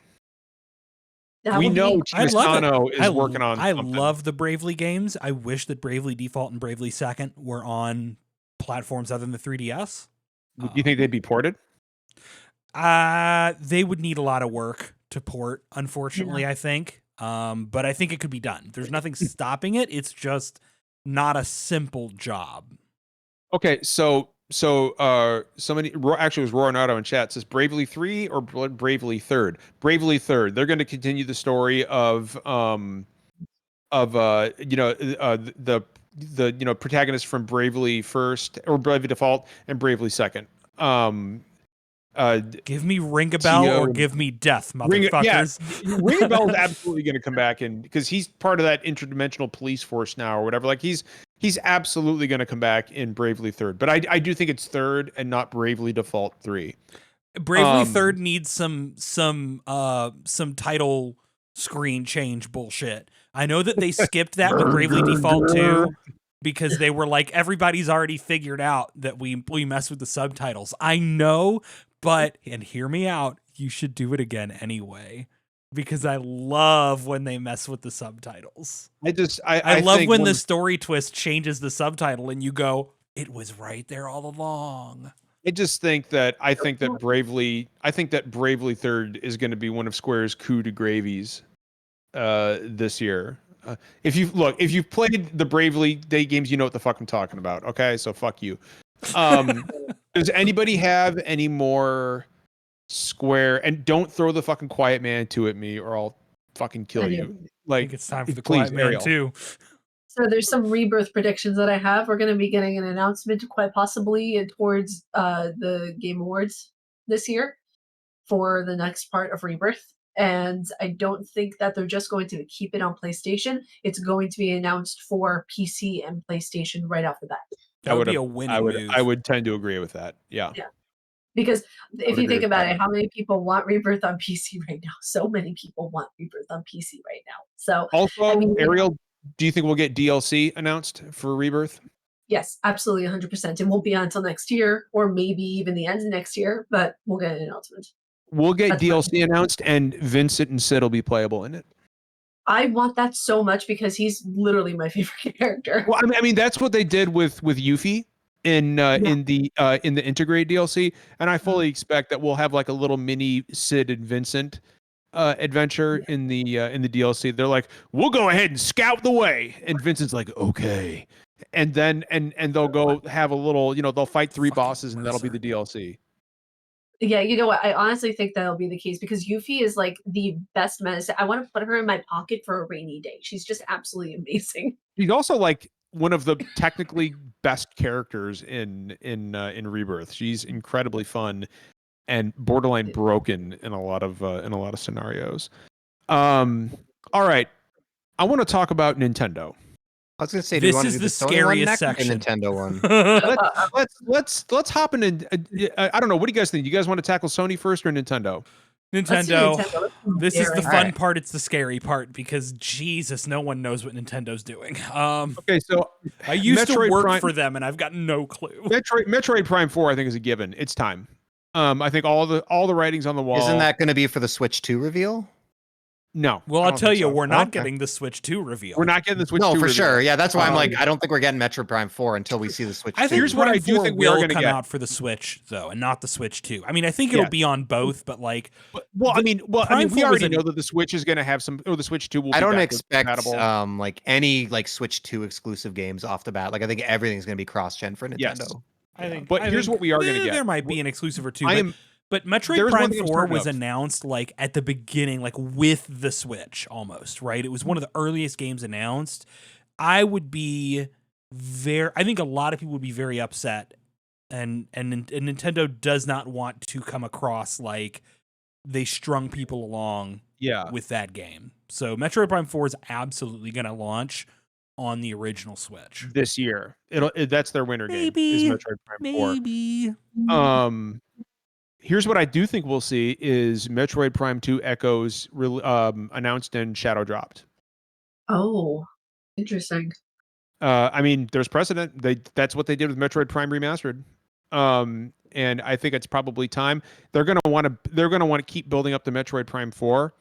A: We know Tristano is working on something.
B: I love the Bravely games. I wish that Bravely Default and Bravely Second were on platforms other than the 3DS.
A: Do you think they'd be ported?
B: They would need a lot of work to port, unfortunately, I think. But I think it could be done. There's nothing stopping it. It's just not a simple job.
A: Okay, so somebody actually was Roar Nato in chat says Bravely 3 or Bravely Third. Bravely Third. They're going to continue the story of the protagonist from Bravely First or Bravely Default and Bravely Second.
B: Give me Ring a Bell or give me death, motherfuckers.
A: Ring a Bell is absolutely going to come back in because he's part of that interdimensional police force now or whatever. Like he's absolutely going to come back in Bravely Third, but I do think it's Third and not Bravely Default 3.
B: Bravely Third needs some title screen change bullshit. I know that they skipped that with Bravely Default 2 because they were like, everybody's already figured out that we mess with the subtitles. I know, but, and hear me out, you should do it again anyway. Because I love when they mess with the subtitles. I love when the story twist changes the subtitle and you go, it was right there all along.
A: I think that Bravely Third is going to be one of Square's coup de gravies this year. If you've played the Bravely Day games, you know what the fuck I'm talking about. Okay, so fuck you. Does anybody have any more Square? And don't throw the fucking Quiet Man 2 at me, or I'll fucking kill you.
B: I think it's time for the Quiet Man 2.
D: So there's some Rebirth predictions that I have. We're going to be getting an announcement quite possibly towards the Game Awards this year for the next part of Rebirth. And I don't think that they're just going to keep it on PlayStation. It's going to be announced for PC and PlayStation right off the bat.
B: That would be a winning move.
A: I would tend to agree with that. Yeah.
D: Because if you think about it, how many people want Rebirth on PC right now? So many people want Rebirth on PC right now. So
A: also, Ariel, do you think we'll get DLC announced for Rebirth?
D: Yes, absolutely, 100%. It won't be until next year, or maybe even the end of next year, but we'll get an announcement.
A: We'll get DLC announced, and Vincent and Sid will be playable in it.
D: I want that so much because he's literally my favorite character.
A: Well, I mean that's what they did with Yuffie in the Integrate DLC, and I fully expect that we'll have like a little mini Sid and Vincent adventure in the DLC. They're like, we'll go ahead and scout the way, and Vincent's like, okay, and then and they'll go have a little, they'll fight 3 bosses, and that'll be the DLC.
D: Yeah, you know what? I honestly think that'll be the case because Yuffie is like the best medicine. I want to put her in my pocket for a rainy day. She's just absolutely amazing.
A: She's also like one of the technically best characters in Rebirth. She's incredibly fun and borderline broken in a lot of scenarios. All right, I want to talk about Nintendo.
C: I was gonna say,
B: this is the scariest section.
C: The Nintendo one.
A: let's hop in. I don't know. What do you guys think? Do you guys want to tackle Sony first or Nintendo?
B: Nintendo. This is the fun part. It's the scary part because Jesus, no one knows what Nintendo's doing.
A: Okay, so
B: I used to work for them, and I've got no clue.
A: Metroid Prime 4, I think, is a given. It's time. I think all the writings on the wall.
C: Isn't that going to be for the Switch 2 reveal?
A: No.
B: Well, I'll tell you, we're not getting the Switch 2 reveal.
A: We're not getting the Switch 2
C: reveal. No, for
A: reveal.
C: sure. Yeah, that's why I'm like, I don't think we're getting Metroid Prime 4 until we see the Switch 2.
B: I think here's what I do think we are going to come out for the Switch, though, and not the Switch 2. I mean, I think it'll be on both, but like...
A: we already know that the Switch is going to have some... Or the Switch 2 will be
C: I don't expect like any like Switch 2 exclusive games off the bat. Like, I think everything's going to be cross-gen for Nintendo.
A: Yes. Here's what we are going to get.
B: There might be an exclusive or two, but Metroid Prime 4 was announced like at the beginning, like with the Switch almost, right? It was one of the earliest games announced. I think a lot of people would be very upset, and Nintendo does not want to come across like they strung people along with that game. So Metroid Prime 4 is absolutely going to launch on the original Switch
A: this year. That's their winter game. Is Metroid Prime 4.
B: Maybe.
A: Here's what I do think we'll see is Metroid Prime 2 Echoes announced and shadow dropped.
D: Oh, interesting.
A: I mean, there's precedent. That's what they did with Metroid Prime Remastered. And I think it's probably time. They're gonna want to keep building up the Metroid Prime 4,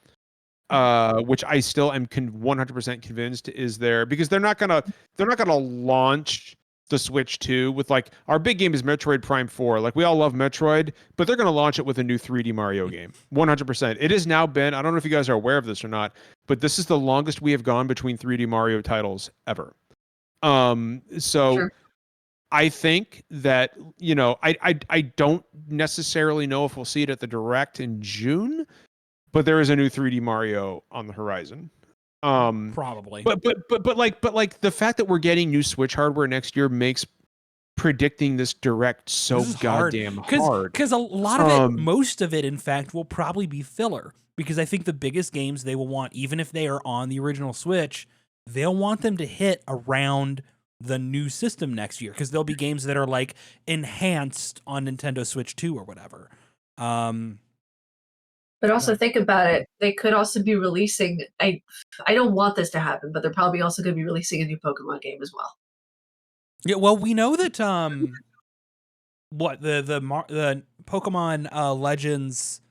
A: which I still am 100% convinced is there, because they're not gonna launch the Switch 2 with like, our big game is Metroid Prime 4. Like, we all love Metroid, but they're going to launch it with a new 3D Mario game. 100%. It has now been, I don't know if you guys are aware of this or not, but this is the longest we have gone between 3D Mario titles ever. Sure. I think that, I don't necessarily know if we'll see it at the Direct in June, but there is a new 3D Mario on the horizon.
B: Probably.
A: But the fact that we're getting new Switch hardware next year makes predicting this Direct so
B: This is hard.
A: goddamn hard.
B: Because a lot of it, most of it, in fact, will probably be filler. Because I think the biggest games they will want, even if they are on the original Switch, they'll want them to hit around the new system next year. Because there'll be games that are like enhanced on Nintendo Switch 2 or whatever.
D: But also think about it. They could also be releasing. I don't want this to happen, but they're probably also going to be releasing a new Pokemon game as well.
B: Yeah, well, we know that what the Pokemon Legends,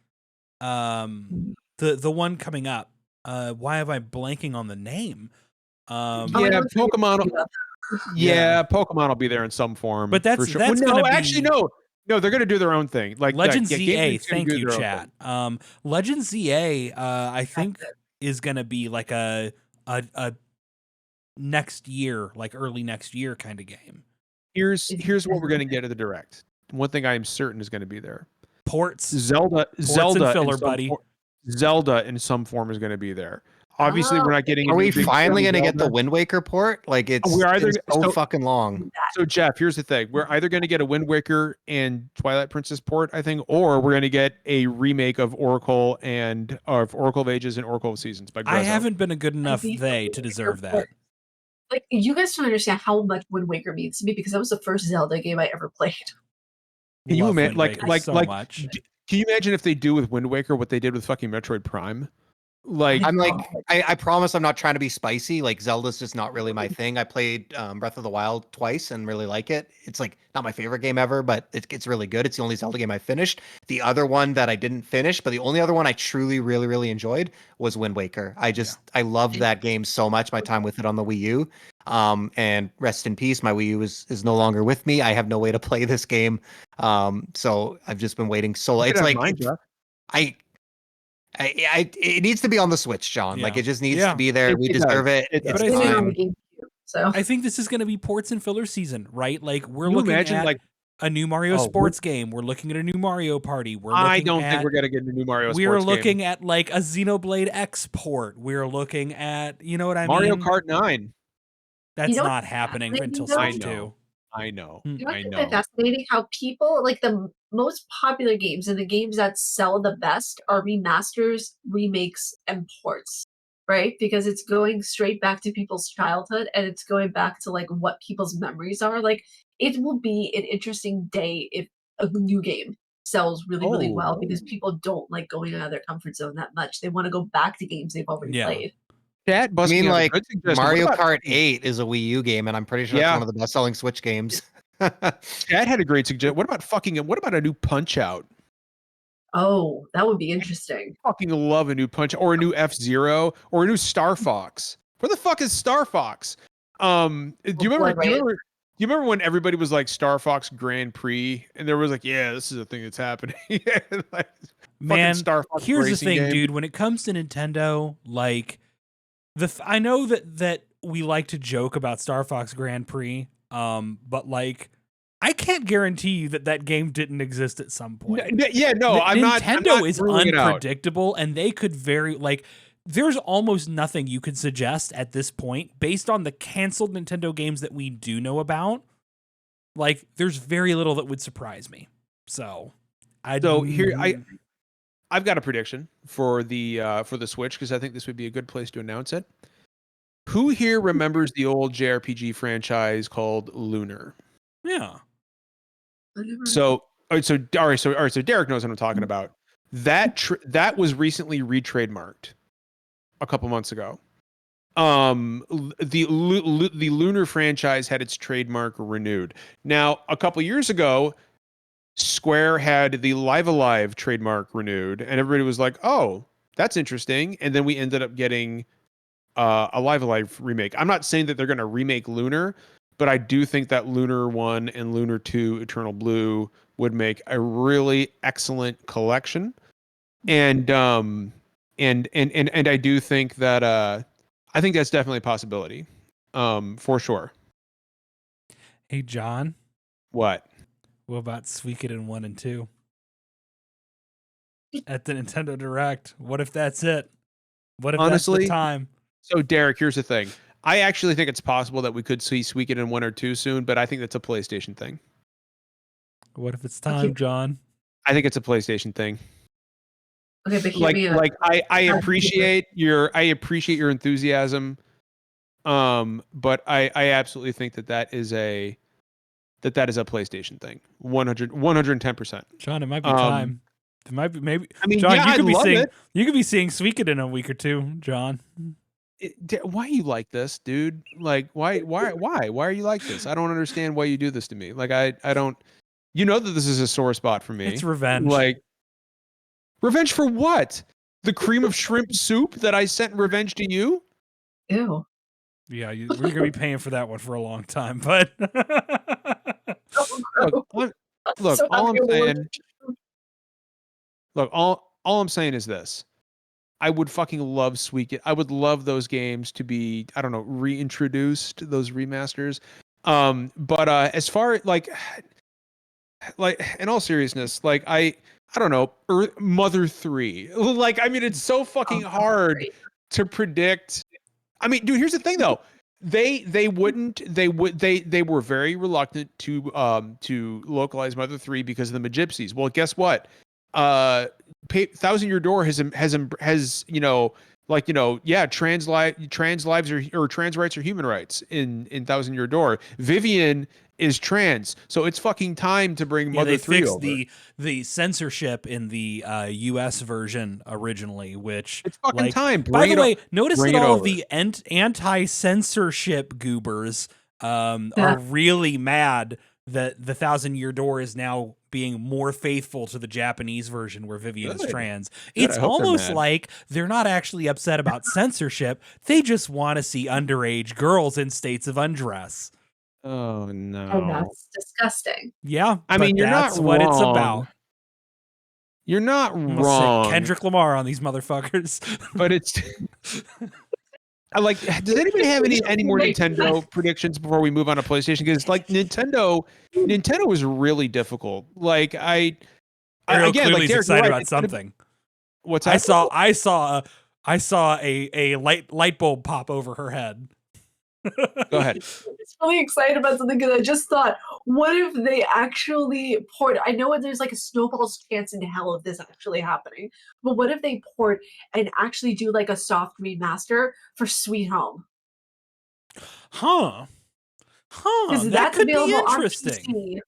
B: the one coming up. Why am I blanking on the name?
A: Yeah, Pokemon. Yeah, Pokemon will be there in some form.
B: But that's
A: for sure.
B: that's
A: Well,
B: gonna
A: actually,
B: be...
A: no, they're gonna do their own thing. Like
B: Legends
A: Game
B: ZA.
A: Freak's gonna
B: Thank
A: do
B: you,
A: their own
B: chat.
A: thing.
B: Legends ZA. I think is gonna be like a next year, like early next year kind of game.
A: Here's what we're gonna get at the Direct. One thing I am certain is gonna be there.
B: Ports.
A: Zelda
B: and filler, buddy.
A: Zelda in some form is gonna be there. Obviously, we're not getting.
C: Are we finally
A: going to
C: get the Wind Waker port? Like it's so fucking long.
A: So Jeff, here's the thing: we're either going to get a Wind Waker and Twilight Princess port, I think, or we're going to get a remake of Oracle of Oracle of Ages and Oracle of Seasons by Grezzo.
B: I haven't been a good enough to deserve that.
D: Like, you guys don't understand how much Wind Waker means to me because that was the first Zelda game I ever played.
A: Can you imagine,
B: much?
A: Can you imagine if they do with Wind Waker what they did with fucking Metroid Prime? Like,
C: I promise I'm not trying to be spicy. Like, Zelda's just not really my thing. I played Breath of the Wild twice and really like it. It's like not my favorite game ever, but it's really good. It's the only Zelda game I finished. The other one that I didn't finish, but the only other one I truly really really enjoyed was Wind Waker. I loved that game so much. My time with it on the Wii U. And rest in peace, my Wii U is no longer with me. I have no way to play this game. So I've just been waiting so long. It's like it needs to be on the Switch, John. Like, it just needs to be there. We deserve it.
B: But I think this is going to be ports and filler season, right? Like, we're looking at a new Mario sports game. We're looking at a new Mario Party.
A: I don't think we're going to get a new Mario sports game.
B: We're looking at like a Xenoblade X port. We're looking at, you know what I mean?
A: Mario Kart 9.
B: That's not happening until Switch 2.
A: I know.
D: I know. Fascinating how people, like, the most popular games and the games that sell the best are remasters, remakes, and ports, right? Because it's going straight back to people's childhood and it's going back to like what people's memories are. Like, it will be an interesting day if a new game sells really, really well because people don't like going out of their comfort zone that much. They want to go back to games they've already played.
C: I mean, like, Mario Kart 8 is a Wii U game, and I'm pretty sure it's one of the best-selling Switch games.
A: Chad had a great suggestion. What about a new Punch-Out?
D: Oh, that would be interesting.
A: I fucking love a new Punch-Out, or a new F-Zero, or a new Star Fox. Where the fuck is Star Fox? Do you remember when everybody was like Star Fox Grand Prix, and there was like, yeah, this is a thing that's happening. Like,
B: man,
A: Star Fox
B: here's the thing,
A: game.
B: dude. When it comes to Nintendo, like, I know that we like to joke about Star Fox Grand Prix, but like, I can't guarantee you that game didn't exist at some point. Nintendo is unpredictable, and they could there's almost nothing you could suggest at this point based on the canceled Nintendo games that we do know about. Like, there's very little that would surprise me. So I've got
A: a prediction for the Switch because I think this would be a good place to announce it. Who here remembers the old JRPG franchise called Lunar?
B: Yeah.
A: So Derek knows what I'm talking about. That was recently retrademarked a couple months ago. The Lunar franchise had its trademark renewed. Now, a couple years ago, Square had the Live Alive trademark renewed, and everybody was like, "Oh, that's interesting." And then we ended up getting a Live Alive remake. I'm not saying that they're going to remake Lunar, but I do think that Lunar 1 and Lunar 2 Eternal Blue would make a really excellent collection. And I do think that I think that's definitely a possibility. For sure.
B: Hey, John.
A: What?
B: What about Suikoden 1 and 2 at the Nintendo Direct? What if that's it? What if that's
A: Honestly,
B: the time?
A: So Derek, here's the thing. I actually think it's possible that we could see Suikoden 1 or 2 soon, but I think that's a PlayStation thing.
B: What if it's time, John?
A: I think it's a PlayStation thing.
D: Okay, but hear me out.
A: Like I appreciate your enthusiasm, but I absolutely think that is a PlayStation thing. 110%.
B: John, it might be time. It might be maybe.
A: I mean,
B: John,
A: yeah, I'd love it.
B: You could be seeing Suikoden in a week or two, John.
A: Why are you like this, dude? Like, why are you like this? I don't understand why you do this to me. Like, I don't. You know that this is a sore spot for me.
B: It's revenge.
A: Like, revenge for what? The cream of shrimp soup that I sent in revenge to you?
D: Ew.
B: Yeah, we're gonna be paying for that one for a long time, but
A: look, all I'm saying. Look, all I'm saying is this. I would fucking love Suikoden. I would love those games to be, I don't know, reintroduced, those remasters. But as far like in all seriousness, like I don't know, Mother 3. Like, I mean, it's so fucking hard to predict. I mean, dude, here's the thing though. They were very reluctant to localize Mother 3 because of the Magypsies. Well, guess what? Thousand Year Door has trans lives or trans rights are human rights in Thousand Year Door. Vivian is trans, so it's fucking time to bring Mother 3
B: fixed
A: over.
B: the censorship in the U.S. version originally, which
A: it's fucking time.
B: By the way, notice that all of the anti-censorship goobers are really mad that the Thousand Year Door is now being more faithful to the Japanese version where Vivian is trans. It's almost like they're not actually upset about censorship. They just want to see underage girls in states of undress.
A: Oh no.
D: And that's disgusting.
B: Yeah.
A: I mean, you're not
B: what
A: wrong.
B: it's about.
A: You're not
B: I'm
A: wrong.
B: say Kendrick Lamar on these motherfuckers.
A: But it's like, does anybody have any more Nintendo predictions before we move on to PlayStation? Because like Nintendo is really difficult. Like
B: Ariel
A: again,
B: clearly
A: like
B: excited about something.
A: What's that?
B: I saw a light bulb pop over her head.
A: Go ahead.
D: It's really excited about something because I just thought, what if they actually port? I know there's like a snowball's chance in hell of this actually happening, but what if they port and actually do like a soft remaster for Sweet Home?
B: Huh.
D: Because
B: That could be
D: available
B: interesting.
D: on PC.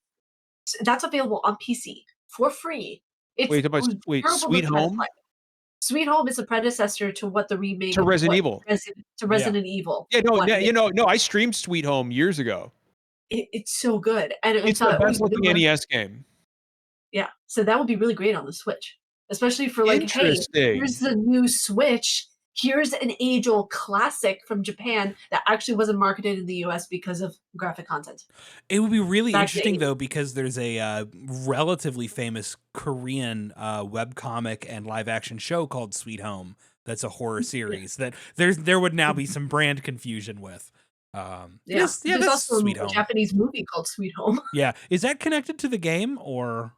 D: That's available on PC for free.
A: Wait, Sweet Home?
D: Sweet Home is a predecessor to what the remake
A: to Resident Evil.
D: Resident Evil.
A: Yeah, no, I streamed Sweet Home years ago.
D: It's so good, and
A: it's the best looking NES game.
D: Yeah, so that would be really great on the Switch, especially for like, hey, here's the new Switch. Here's an age-old classic from Japan that actually wasn't marketed in the US because of graphic content.
B: It would be really interesting, though, because there's a relatively famous Korean webcomic and live-action show called Sweet Home that's a horror series that there would now be some brand confusion with.
D: There's also a Japanese movie called Sweet Home.
B: Yeah. Is that connected to the game, or...?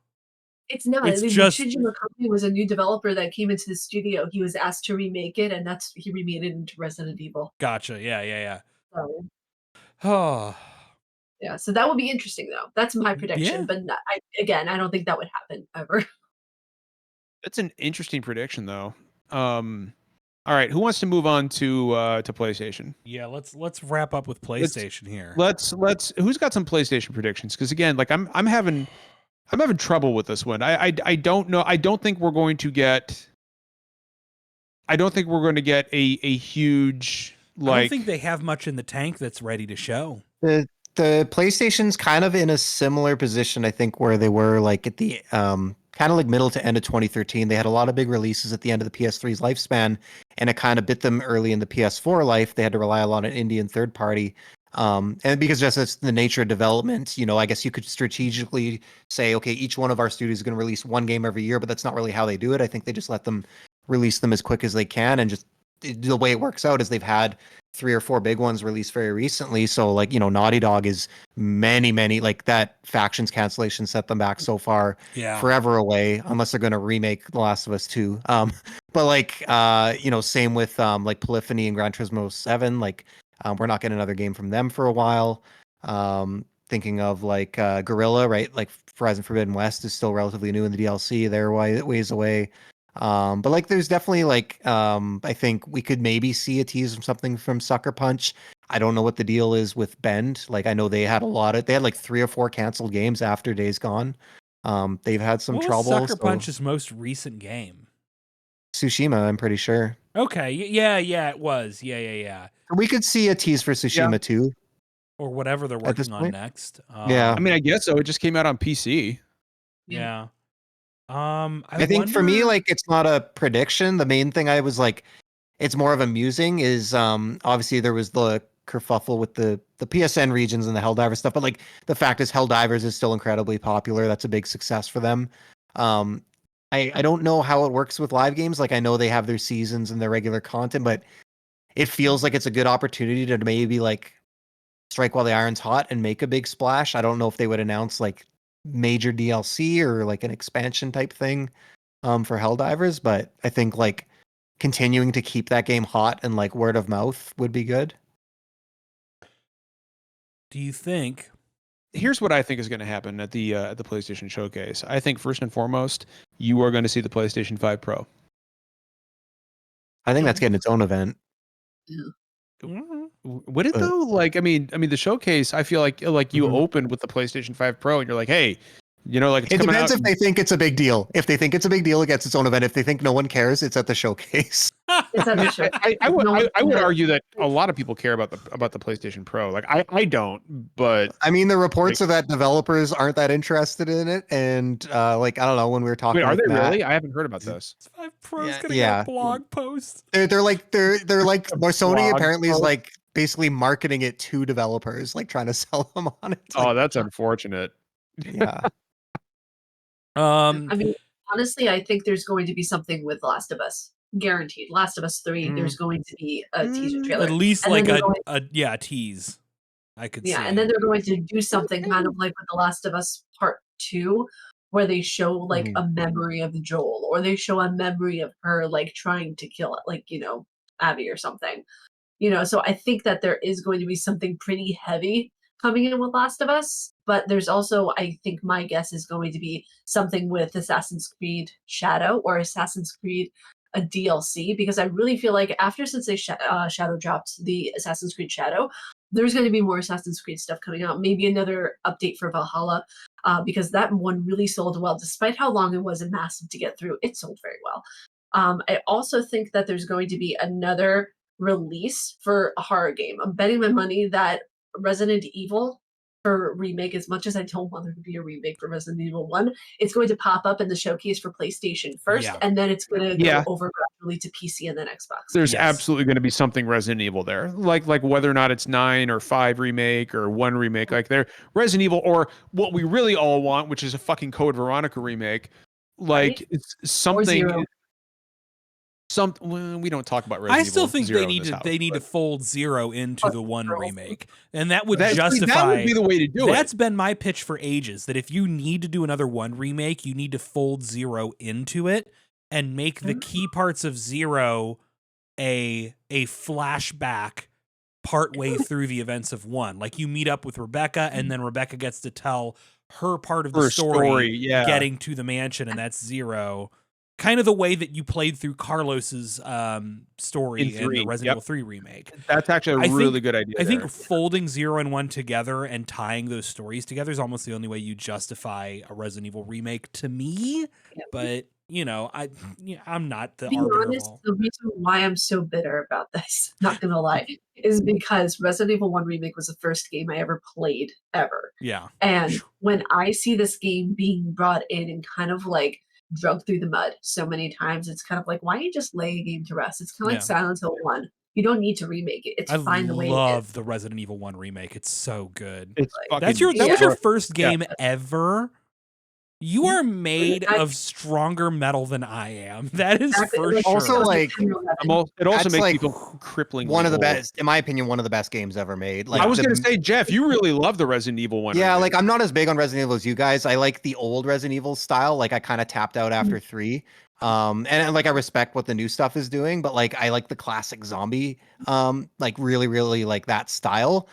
D: It's not.
B: It's just
D: Shinji Mikami was a new developer that came into the studio. He was asked to remake it, and he remade it into Resident Evil.
B: Gotcha. Yeah.
D: So,
B: oh.
D: Yeah, so that would be interesting, though. That's my prediction, but I don't think that would happen ever.
A: That's an interesting prediction, though. All right, who wants to move on to PlayStation?
B: Yeah, let's wrap up with PlayStation here.
A: Let's who's got some PlayStation predictions? Because again, like I'm having trouble with this one. I don't know. I don't think we're going to get a huge like.
B: I don't think they have much in the tank that's ready to show.
C: The PlayStation's kind of in a similar position, I think, where they were like at the kind of like middle to end of 2013. They had a lot of big releases at the end of the PS3's lifespan, and it kind of bit them early in the PS4 life. They had to rely a lot on indie and third party. And because just that's the nature of development, I guess you could strategically say, okay, each one of our studios is going to release one game every year, but that's not really how they do it. I think they just let them release them as quick as they can and just the way it works out is they've had 3 or 4 big ones released very recently. So like, Naughty Dog is many, like that factions cancellation set them back so far forever away, unless they're going to remake The Last of Us 2. But like, same with like Polyphony and Gran Turismo 7, like we're not getting another game from them for a while. Thinking of like Guerrilla, right? Like Horizon Forbidden West is still relatively new in the DLC. They're ways away. But like there's definitely like I think we could maybe see a tease of something from Sucker Punch. I don't know what the deal is with Bend. Like I know they had like 3 or 4 canceled games after Days Gone. They've had some trouble.
B: What was Sucker Punch's most recent game?
C: Tsushima, I'm pretty sure.
B: Okay, yeah, it was. Yeah.
C: We could see a tease for Tsushima too.
B: Or whatever they're working on next.
C: Yeah.
A: I mean, I guess so. It just came out on PC.
B: Yeah.
C: I think for me, like, it's not a prediction. The main thing I was like, it's more of amusing is obviously there was the kerfuffle with the PSN regions and the Helldivers stuff, but like the fact is Helldivers is still incredibly popular. That's a big success for them. I don't know how it works with live games. Like I know they have their seasons and their regular content, but it feels like it's a good opportunity to maybe like strike while the iron's hot and make a big splash. I don't know if they would announce like major DLC or like an expansion type thing for Helldivers, but I think like continuing to keep that game hot and like word of mouth would be good.
B: Do you think?
A: Here's what I think is going to happen at the PlayStation Showcase. I think first and foremost, you are going to see the PlayStation 5 Pro.
C: I think that's getting its own event.
A: Would it though? Like, I mean, the showcase. I feel like you opened with the PlayStation 5 Pro, and you're like, hey, like
C: it depends if they think it's a big deal. If they think it's a big deal, it gets its own event. If they think no one cares, it's at the showcase.
D: It's at the showcase.
A: I would argue that a lot of people care about the PlayStation Pro. Like I don't, but
C: I mean the reports are that developers aren't that interested in it, and like I don't know when we were talking.
A: Wait, are they
C: Matt,
A: really? I haven't heard about this.
B: 5 Pro's gonna get a blog post.
C: They're like Sony apparently is like basically marketing it to developers, like trying to sell them on it.
A: Oh, that's unfortunate.
C: Yeah.
D: I mean, honestly, I think there's going to be something with Last of Us. Guaranteed. Last of Us 3, there's going to be a teaser trailer.
B: At least and like a tease. I could see.
D: Yeah, and then they're going to do something kind of like with The Last of Us Part 2, where they show like a memory of Joel, or they show a memory of her like trying to kill it, like, Abby or something. So I think that there is going to be something pretty heavy coming in with Last of Us, but there's also, I think my guess is going to be something with Assassin's Creed Shadow or Assassin's Creed a DLC, because I really feel like since they Shadow dropped the Assassin's Creed Shadow, there's going to be more Assassin's Creed stuff coming out. Maybe another update for Valhalla, because that one really sold well, despite how long it was and massive to get through. It sold very well. I also think that there's going to be another release for a horror game. I'm betting my money that Resident Evil for remake, as much as I don't want there to be a remake for Resident Evil 1, it's going to pop up in the showcase for PlayStation first, and then it's going to go over gradually to PC and then Xbox.
A: There's absolutely going to be something Resident Evil there, like whether or not it's 9 or 5 remake or 1 remake, like there Resident Evil, or what we really all want, which is a fucking Code Veronica remake, like it's something. We don't talk about Resident Evil.
B: I still think they need to fold 0 into the 1 remake, and that would justify.
A: That would be the way to do it.
B: That's been my pitch for ages. That if you need to do another 1 remake, you need to fold 0 into it and make the key parts of 0 a flashback partway through the events of 1. Like you meet up with Rebecca, and then Rebecca gets to tell her part of the story getting to the mansion, and that's 0. Kind of the way that you played through Carlos's story in the Resident Evil 3 remake.
A: That's actually a really good idea.
B: I think folding 0 and 1 together and tying those stories together is almost the only way you justify a Resident Evil remake to me. Yeah. But I'm not the arbiter of all.
D: The reason why I'm so bitter about this, not gonna lie, is because Resident Evil 1 remake was the first game I ever played ever.
B: Yeah.
D: And when I see this game being brought in and kind of like drugged through the mud so many times, it's kind of like, why don't you just lay a game to rest? It's kind of like Silent Hill 1. You don't need to remake it. It's fine the way it is.
B: I love the Resident Evil 1 remake. It's so good.
A: It's
B: that was your first game ever? You
D: Yeah.
B: are made
D: I-
B: of stronger metal than I am. That is
D: Exactly,
B: for
D: like,
B: sure.
C: Also, like,
A: it also
C: That's
A: makes
C: like
A: people crippling.
C: one of the best, in my opinion, one of the best games ever made. Like
A: I was
C: the-
A: going to say, Jeff, you really love the Resident Evil one.
C: Yeah,
A: remake.
C: like I'm not as big on Resident Evil as you guys. I like the old Resident Evil style. Like I kind of tapped out after 3. And like I respect what the new stuff is doing, but like I like the classic zombie, like really like that style.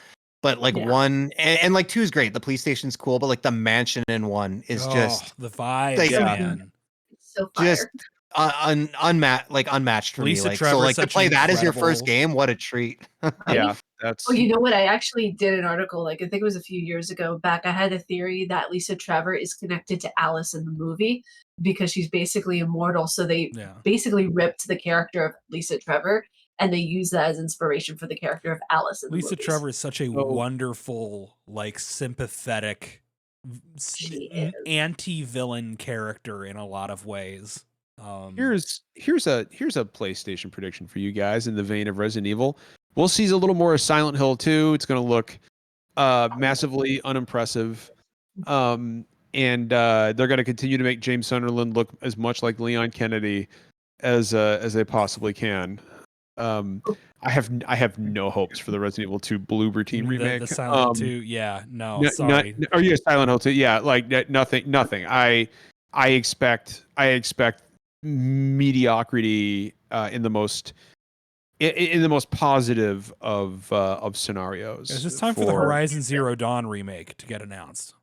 C: But like
D: Yeah.
C: 1 and like 2 is great. The police station's cool, but like the mansion in 1 is just
B: the vibes,
C: like,
B: man.
D: so
C: just
D: fire.
C: unmatched for
B: Lisa
C: me. Like
B: Trevor,
C: so, like to
B: such
C: play
B: an
C: that as your first
B: incredible-
C: game, what a treat.
A: Yeah, that's.
D: Oh, you know what? I actually did an article, like I think it was a few years ago back. I had a theory that Lisa Trevor is connected to Alice in the movie because she's basically immortal. So they
B: Yeah.
D: basically ripped the character of Lisa Trevor and they use that as inspiration for the character of Alice in the
B: Lisa
D: movies.
B: Trevor is such a
A: So-
B: wonderful, like sympathetic
D: She is.
B: anti-villain character in a lot of ways.
A: Here's a PlayStation prediction for you guys in the vein of Resident Evil. We'll see a little more of Silent Hill 2. It's going to look massively unimpressive. And they're going to continue to make James Sunderland look as much like Leon Kennedy as they possibly can. I have no hopes for the Resident Evil 2 Blue Routine remake.
B: The Silent Hill 2, yeah, no, sorry.
A: Are you a Silent Hill 2? Yeah, like nothing. I expect mediocrity in the most positive of scenarios.
B: It's just time for the Horizon Zero Dawn remake to get announced.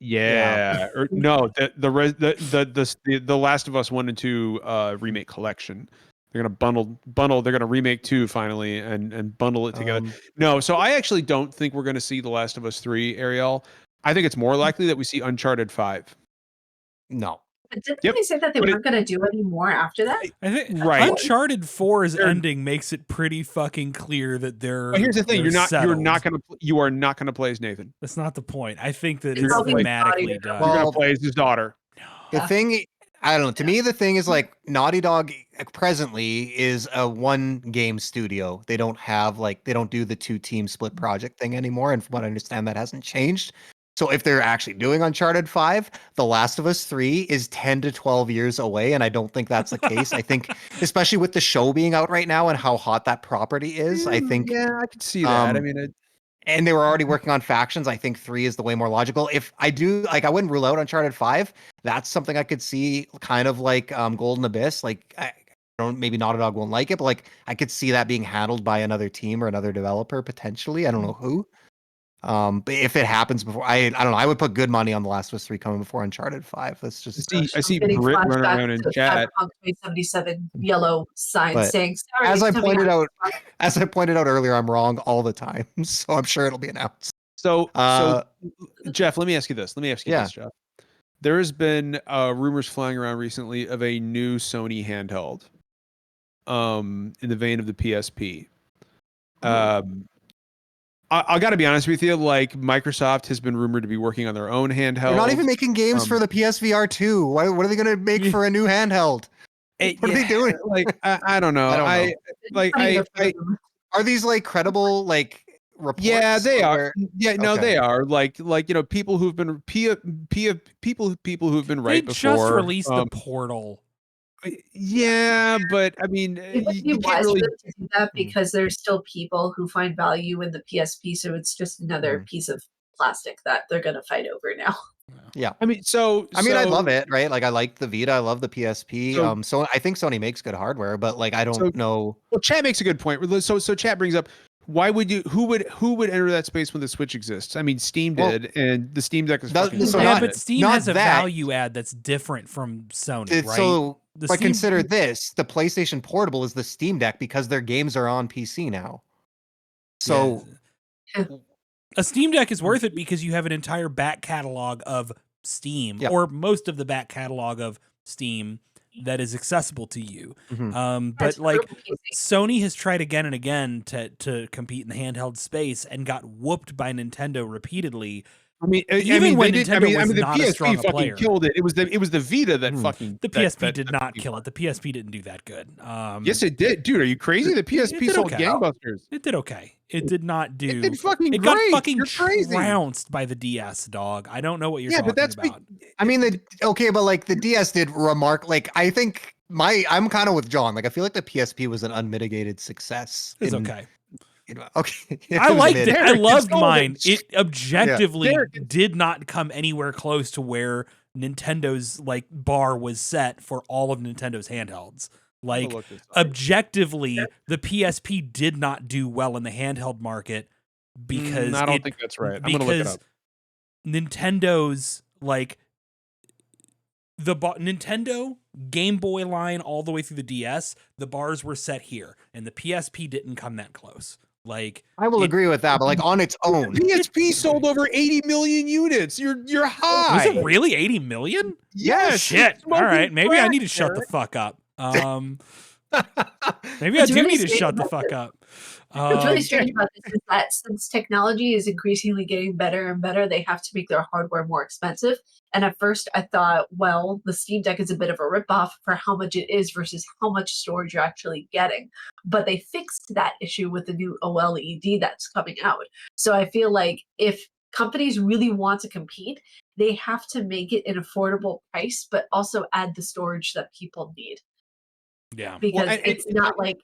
A: Yeah, or no, the Last of Us 1 and 2 remake collection. They're gonna bundle. They're gonna remake 2 finally and bundle it together. No, so I actually don't think we're gonna see The Last of Us 3, Ariel. I think it's more likely that we see Uncharted 5.
C: No.
D: But didn't
A: Yep.
D: they say that they
A: But
D: weren't going to do any more after that?
B: I think
A: Right.
B: Uncharted 4's
A: They're-
B: ending makes it pretty fucking clear that they're.
A: But here's the thing:
B: they're
A: you are not gonna play as Nathan.
B: That's not the point. I think that
D: It's
B: it's
D: probably
B: thematically
D: Naughty
B: done.
D: Dog.
A: You're
C: Well,
A: gonna play as his daughter.
C: The
D: Yeah.
C: thing, I don't know. To me, the thing is like Naughty Dog presently is a 1 game studio. They don't do the 2 team split project thing anymore. And from what I understand, that hasn't changed. So if they're actually doing Uncharted 5, The Last of Us 3 is 10 to 12 years away. And I don't think that's the case. I think, especially with the show being out right now and how hot that property is, I think.
A: Yeah, I could see that. I mean,
C: And they were already working on factions. I think 3 is the way more logical. If I do, like, I wouldn't rule out Uncharted 5. That's something I could see, kind of like Golden Abyss. Like, I don't, maybe Naughty Dog won't like it, but like, I could see that being handled by another team or another developer potentially. I don't know who. But if it happens before, I don't know. I would put good money on The Last of Us 3 coming before Uncharted 5. That's just.
A: I see
D: I'm getting
A: Brit running
D: flashbacks
A: around in
D: to
A: chat.
D: Cyberpunk 2077 yellow sign
C: But
D: saying, "Sorry,
C: As
D: it's
C: I
D: coming
C: pointed
D: out."
C: as I pointed out earlier, I'm wrong all the time, so I'm sure it'll be announced.
A: So
C: Uh,
A: Jeff, let me ask you this.
C: Yeah.
A: Jeff. There has been rumors flying around recently of a new Sony handheld, in the vein of the PSP. I got to be honest with you. Like, Microsoft has been rumored to be working on their own handheld.
C: They're not even making games for the PSVR 2. What are they going to make for a new handheld? What are they doing?
A: Like, I don't know.
C: I don't know.
D: It's
A: like,
D: funny
A: I-
D: though for them.
C: Are these like credible like reports?
A: Yeah, they are.
C: or-
A: Yeah, no,
C: Okay.
A: they are. Like people who've been people who've been right
B: They
A: before.
B: just released the Portal.
A: Yeah, but I mean,
D: It would be
A: you can't
D: wise
A: really.
D: for them to do that because there's still people who find value in the PSP, so it's just another piece of plastic that they're going to fight over now.
A: I mean,
C: I love it, right? Like I like the Vita, I love the PSP.
A: So-
C: So I think Sony makes good hardware, but like I don't
A: So-
C: know.
A: Well, Chad makes a good point. So Chad brings up, why would you? Who would enter that space when the Switch exists? I mean, Steam
C: Well,
A: did, and the Steam Deck is
C: that-
A: fucking.
C: so
B: Yeah,
C: not-
B: but Steam
C: not
B: has a
C: that.
B: value add that's different from Sony,
C: It's
B: right?
C: So,
B: The
C: but
B: Steam-
C: consider this: the PlayStation Portable is the Steam Deck because their games are on PC now. So
B: Yeah. A Steam Deck is worth it because you have an entire back catalog of Steam,
C: Yeah.
B: or most of the back catalog of Steam that is accessible to you.
C: Mhm.
B: But
D: It's
B: like
D: purple PC.
B: Sony has tried again and again to compete in the handheld space and got whooped by Nintendo repeatedly
A: I mean,
B: Even when
A: they did.
B: Nintendo was
A: the
B: not as strong
A: PSP
B: a
A: fucking
B: player.
A: killed it. It was the Vita that fucking.
B: The
A: that-
B: PSP
A: that-
B: did
A: that
B: not
A: fucking
B: kill
A: fucked.
B: it. The PSP didn't do that good.
A: Yes, it did, dude. Are you crazy? The
B: it
A: PSP
B: did
A: sold
B: okay.
A: gangbusters.
B: It did okay. It did not do.
A: It did fucking
B: It
A: great.
B: got fucking
A: You're crazy.
B: trounced by the DS, dog. I don't know what you're talking about.
C: I mean, but like the DS did like I think I'm kind of with John. Like I feel like the PSP was an unmitigated success.
B: It's okay.
C: Okay.
B: I liked it. I loved
A: sold
B: mine.
A: it.
B: It objectively
A: Derek-
B: did not come anywhere close to where Nintendo's like bar was set for all of Nintendo's handhelds. Like
A: look this up.
B: objectively, the PSP did not do well in the handheld market because
A: I don't think that's right. I'm gonna look it up.
B: Nintendo's like Nintendo Game Boy line all the way through the DS, the bars were set here, and the PSP didn't come that close. Like
C: I will agree with that, but like on its own,
A: PSP sold over 80 million units. You're high.
B: Was it really 80 million?
A: Yes.
B: Oh, shit.
A: Smoking
B: All right. Maybe I
A: crack,
B: need to shut the
A: Derek.
B: fuck up. Maybe I
D: It's
B: do
D: really
B: need to
D: strange
B: shut the
D: about
B: fuck
D: this.
B: up.
D: What's really strange about this is that since technology is increasingly getting better and better, they have to make their hardware more expensive. And at first I thought, well, the Steam Deck is a bit of a ripoff for how much it is versus how much storage you're actually getting. But they fixed that issue with the new OLED that's coming out. So I feel like if companies really want to compete, they have to make it an affordable price, but also add the storage that people need.
B: Yeah.
D: Because
A: and
D: it's not like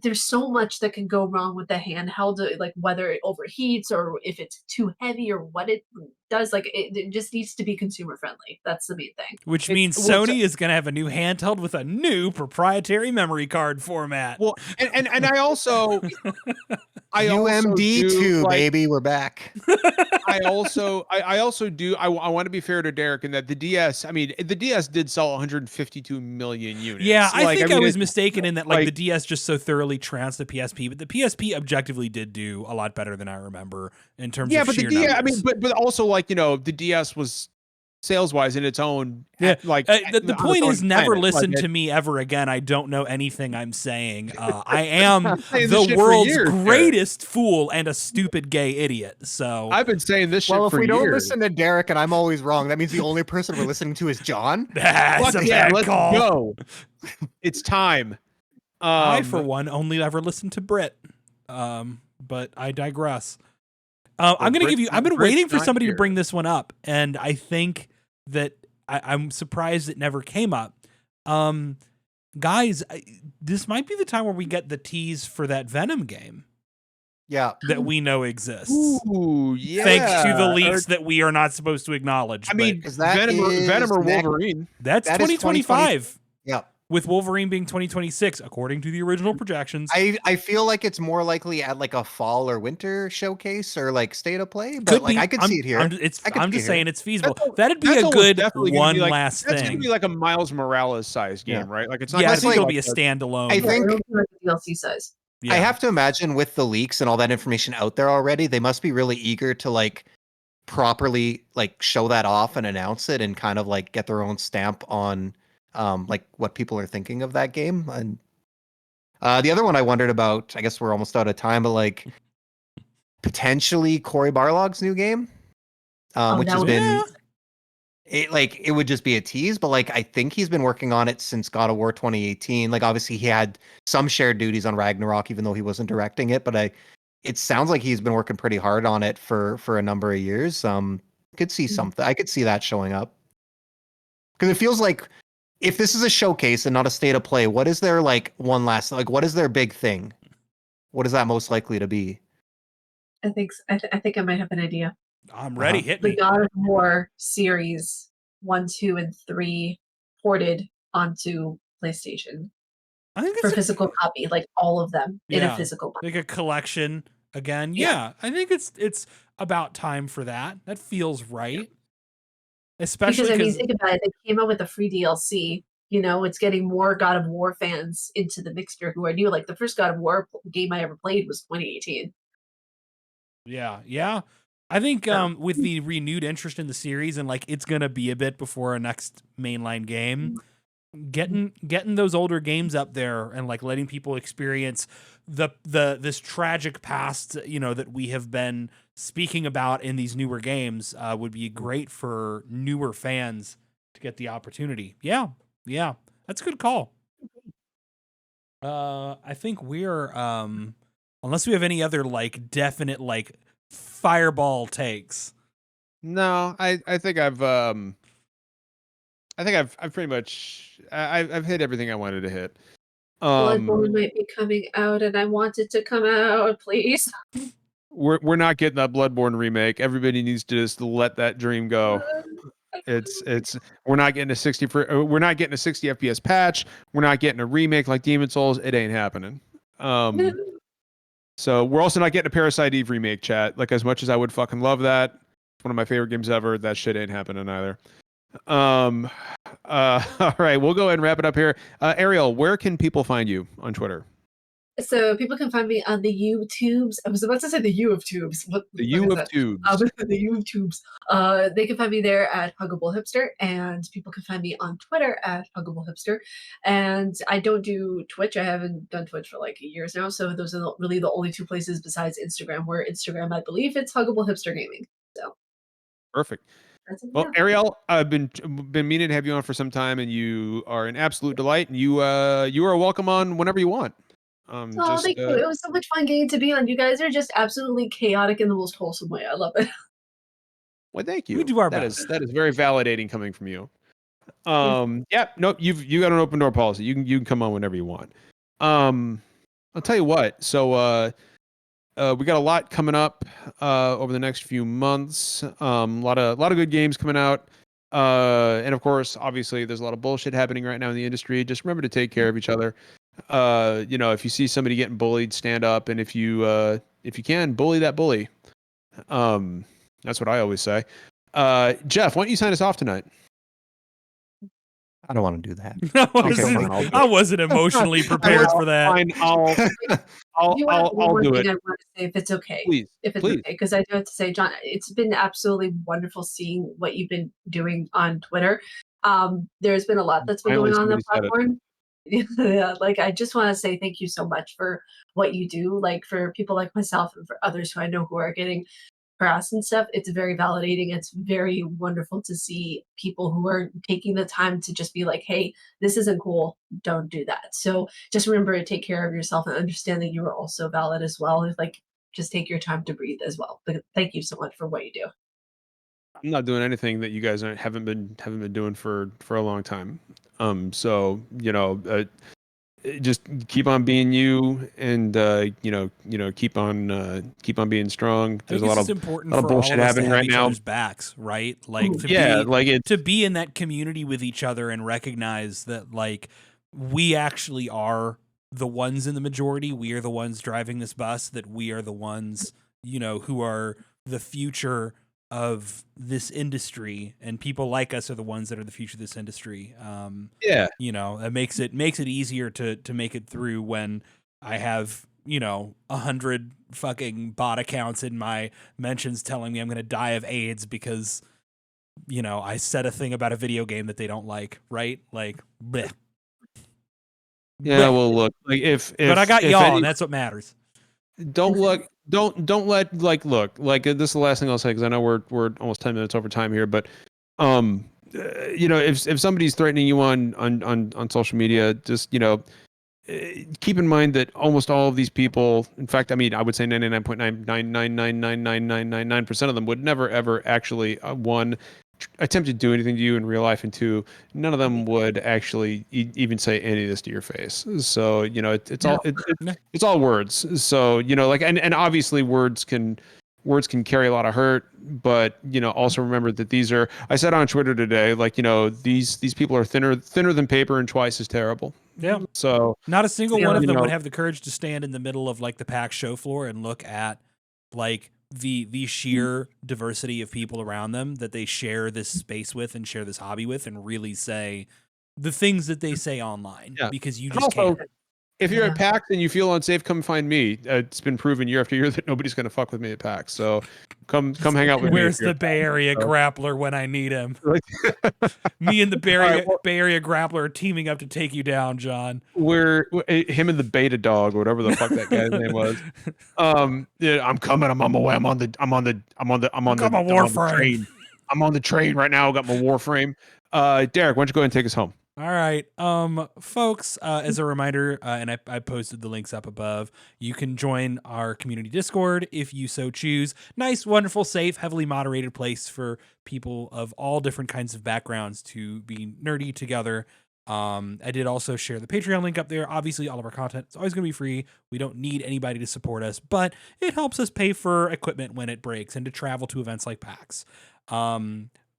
D: there's so much that can go wrong with the handheld, like whether it overheats or if it's too heavy or what it does. Like it just needs to be consumer friendly. That's the main thing.
B: Which means Sony is going to have a new handheld with a new proprietary memory card format.
A: Well, and I also
C: UMD2,
A: like,
C: baby, we're back.
A: I want to be fair to Derek in that the DS. I mean, the DS did sell 152 million units.
B: Yeah, I think I
A: mean,
B: was mistaken in that like the DS just so thoroughly trounced the PSP, but the PSP objectively did do a lot better than I remember in terms of
A: but
B: sheer
A: the DS.
B: numbers.
A: I mean, but also like the DS was sales wise in its own.
B: Yeah,
A: like
B: the point is never listen
A: like,
B: to me ever again. I don't know anything I'm saying. I am
A: this
B: the world's
A: years,
B: greatest fool and a stupid gay idiot. So
A: I've been saying this shit
C: Well, if
A: for
C: we
A: years.
C: don't listen to Derek and I'm always wrong, that means the only person we're listening to is John.
B: that's a bad
A: let's
B: call.
A: go. It's time.
B: I, for one, only ever listen to Brit. But I digress. I'm going to give you. I've been
A: Brit's
B: waiting for
A: not
B: somebody
A: here.
B: to bring this one up, and I think that I'm surprised it never came up. Guys, this might be the time where we get the tease for that Venom game
C: Yeah.
B: that we know exists.
A: Ooh, yeah.
B: Thanks to the leaks that we are not supposed to acknowledge.
A: I mean,
C: Because that
A: Venom or
C: is next-
A: Wolverine.
B: that's
C: that is
B: 2025.
C: Yeah.
B: With Wolverine being 2026, according to the original projections.
C: I feel like it's more likely at like a fall or winter showcase or like state of play, but like I could see it here.
B: I'm
C: I could
B: just
C: see it
B: saying
C: here.
B: it's feasible.
A: That's
B: That'd be
A: that's
B: a
A: almost
B: good
A: definitely gonna
B: one
A: be like,
B: last
A: That's gonna
B: thing.
A: be like a Miles Morales size game,
C: Yeah.
A: right? Like it's not.
B: Yeah, I
A: gonna
B: think
A: be
B: it'll
A: like
B: be a standalone.
C: I think-
D: it'll be like a DLC size.
B: yeah.
C: I have to imagine with the leaks and all that information out there already, they must be really eager to like properly like show that off and announce it and kind of like get their own stamp on like what people are thinking of that game. And the other one I wondered about, I guess we're almost out of time, but like potentially Cory Barlog's new game, which
D: that
C: has
D: would
C: been
B: Yeah.
C: it would just be a tease, but like I think he's been working on it since God of War 2018. Like obviously he had some shared duties on Ragnarok, even though he wasn't directing it, but it sounds like he's been working pretty hard on it for a number of years. Could see something. I could see that showing up. Because it feels like if this is a showcase and not a state of play, what is their like one last like what is their big thing? What is that most likely to be?
D: I think I think I might have an idea.
B: I'm ready. Hit
D: The
B: me.
D: God of War series 1, 2, and 3 ported onto PlayStation
B: I think
D: for
B: it's
D: physical copy, like all of them in
B: Yeah.
D: a physical copy.
B: like a collection again.
D: Yeah.
B: Yeah, I think it's about time for that. That feels right. Especially
D: Because I mean,
B: because
D: think about it. They came out with a free DLC. You know, it's getting more God of War fans into the mixture who are new. Like the first God of War game I ever played was 2018.
B: yeah. I think with the renewed interest in the series and like it's gonna be a bit before our next mainline game. getting those older games up there and like letting people experience the this tragic past, you know, that we have been speaking about in these newer games would be great for newer fans to get the opportunity. Yeah, that's a good call. I think we're unless we have any other like definite like fireball takes.
A: No, I think I've pretty much I've hit everything I wanted to hit.
D: Bloodborne might be coming out, and I want it to come out, please.
A: We're not getting that Bloodborne remake. Everybody needs to just let that dream go. It's we're not getting we're not getting a 60 FPS patch. We're not getting a remake like Demon Souls. It ain't happening. So we're also not getting a Parasite Eve remake, chat. Like, as much as I would fucking love that, it's one of my favorite games ever. That shit ain't happening either. All right, we'll go ahead and wrap it up here. Ariel, where can people find you on Twitter?
D: So people can find me on the YouTubes. I was about to say the U of Tubes. What
A: The
D: the fuck
A: U
D: is
A: of
D: that?
A: Tubes.
D: The YouTubes. They can find me there at HuggableHipster, and people can find me on Twitter at HuggableHipster. And I don't do Twitch. I haven't done Twitch for like years now. So those are really the only two places besides Instagram. Where Instagram, I believe it's HuggableHipster Gaming. So
A: Perfect.
D: that's it.
A: Well,
D: Yeah.
A: Ariel, I've been meaning to have you on for some time, and you are an absolute delight. And you are welcome on whenever you want.
D: Oh, thank you. It was so much fun getting to be on. You guys are just absolutely chaotic in the most wholesome way. I love it.
A: Well, thank you.
B: We do our
A: That
B: best.
A: that is very validating coming from you. Yeah, nope, you got an open door policy. You can come on whenever you want. I'll tell you what. So we got a lot coming up over the next few months. A lot of good games coming out. And of course, obviously, there's a lot of bullshit happening right now in the industry. Just remember to take care of each other. You know, if you see somebody getting bullied, stand up, and if you can, bully that bully. That's what I always say. Jeff, why don't you sign us off tonight?
C: I don't want to do that.
B: I wasn't emotionally prepared for that.
A: Fine, I'll
D: One
A: do
D: thing
A: it.
D: I want to say, if it's okay.
A: Please,
D: If it's okay, because I do have to say, John, it's been absolutely wonderful seeing what you've been doing on Twitter. There's been a lot that's been
A: Finally,
D: going on the
A: somebody said it.
D: platform. Yeah, like I just want to say thank you so much for what you do. Like for people like myself and for others who I know who are getting harassed and stuff, it's very validating. It's very wonderful to see people who are taking the time to just be like, hey, this isn't cool. Don't do that. So just remember to take care of yourself and understand that you are also valid as well. Like just take your time to breathe as well. But thank you so much for what you do.
A: I'm not doing anything that you guys haven't been doing for a long time. So you know, just keep on being you, and you know, keep on being strong. There's a lot of
B: important
A: lot of
B: for all
A: bullshit
B: of us to
A: happening
B: have
A: right
B: each
A: now.
B: other's backs, right? Like
A: to
B: be in that community with each other and recognize that like we actually are the ones in the majority. We are the ones driving this bus. That we are the ones, you know, who are the future of this industry, and people like us are the ones that are the future of this industry.
A: Yeah,
B: you know, that makes it easier to make it through when I have, you know, 100 fucking bot accounts in my mentions telling me I'm going to die of AIDS because, you know, I said a thing about a video game that they don't like, right? Like, bleh.
A: yeah. Well, look, like if
B: but I got y'all, and that's what matters.
A: Don't let like look like this is the last thing I'll say because I know we're almost 10 minutes over time here, but you know, if somebody's threatening you on social media, just, you know, keep in mind that almost all of these people, in fact, I mean, I would say 99.9999999% of them would never ever actually one attempt to do anything to you in real life, and two, none of them would actually even say any of this to your face. So you know, it's all words. So you know, like, and obviously words can carry a lot of hurt, but you know, also remember that these are, I said on Twitter today, like, you know, these people are thinner than paper and twice as terrible.
B: Yeah.
A: So
B: not a single one of them
A: know,
B: would have the courage to stand in the middle of like the PAX show floor and look at like the sheer diversity of people around them that they share this space with and share this hobby with, and really say the things that they say online, because you just can't.
A: if you're
D: Yeah.
A: at PAX and you feel unsafe, come find me. It's been proven year after year that nobody's going to fuck with me at PAX. So come hang out with me.
B: Where's the Bay Area grappler when I need him?
A: Like,
B: Me and the Bay
A: All
B: Area,
A: right, well-
B: Bay Area grappler are teaming up to take you down, John.
A: him and the beta dog, or whatever the fuck that guy's name was. Yeah, I'm coming. I'm on my way. I'm on the train. I'm on the train right now. I got my Warframe. Derek, why don't you go ahead and take us home?
B: All right, folks, as a reminder, and I posted the links up above, you can join our community Discord if you so choose. Nice, wonderful, safe, heavily moderated place for people of all different kinds of backgrounds to be nerdy together. I did also share the Patreon link up there. Obviously, all of our content is always going to be free. We don't need anybody to support us, but it helps us pay for equipment when it breaks and to travel to events like PAX.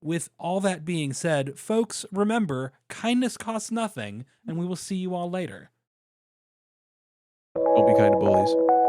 B: With all that being said, folks, remember, kindness costs nothing, and we will see you all later.
A: Don't be kind to bullies.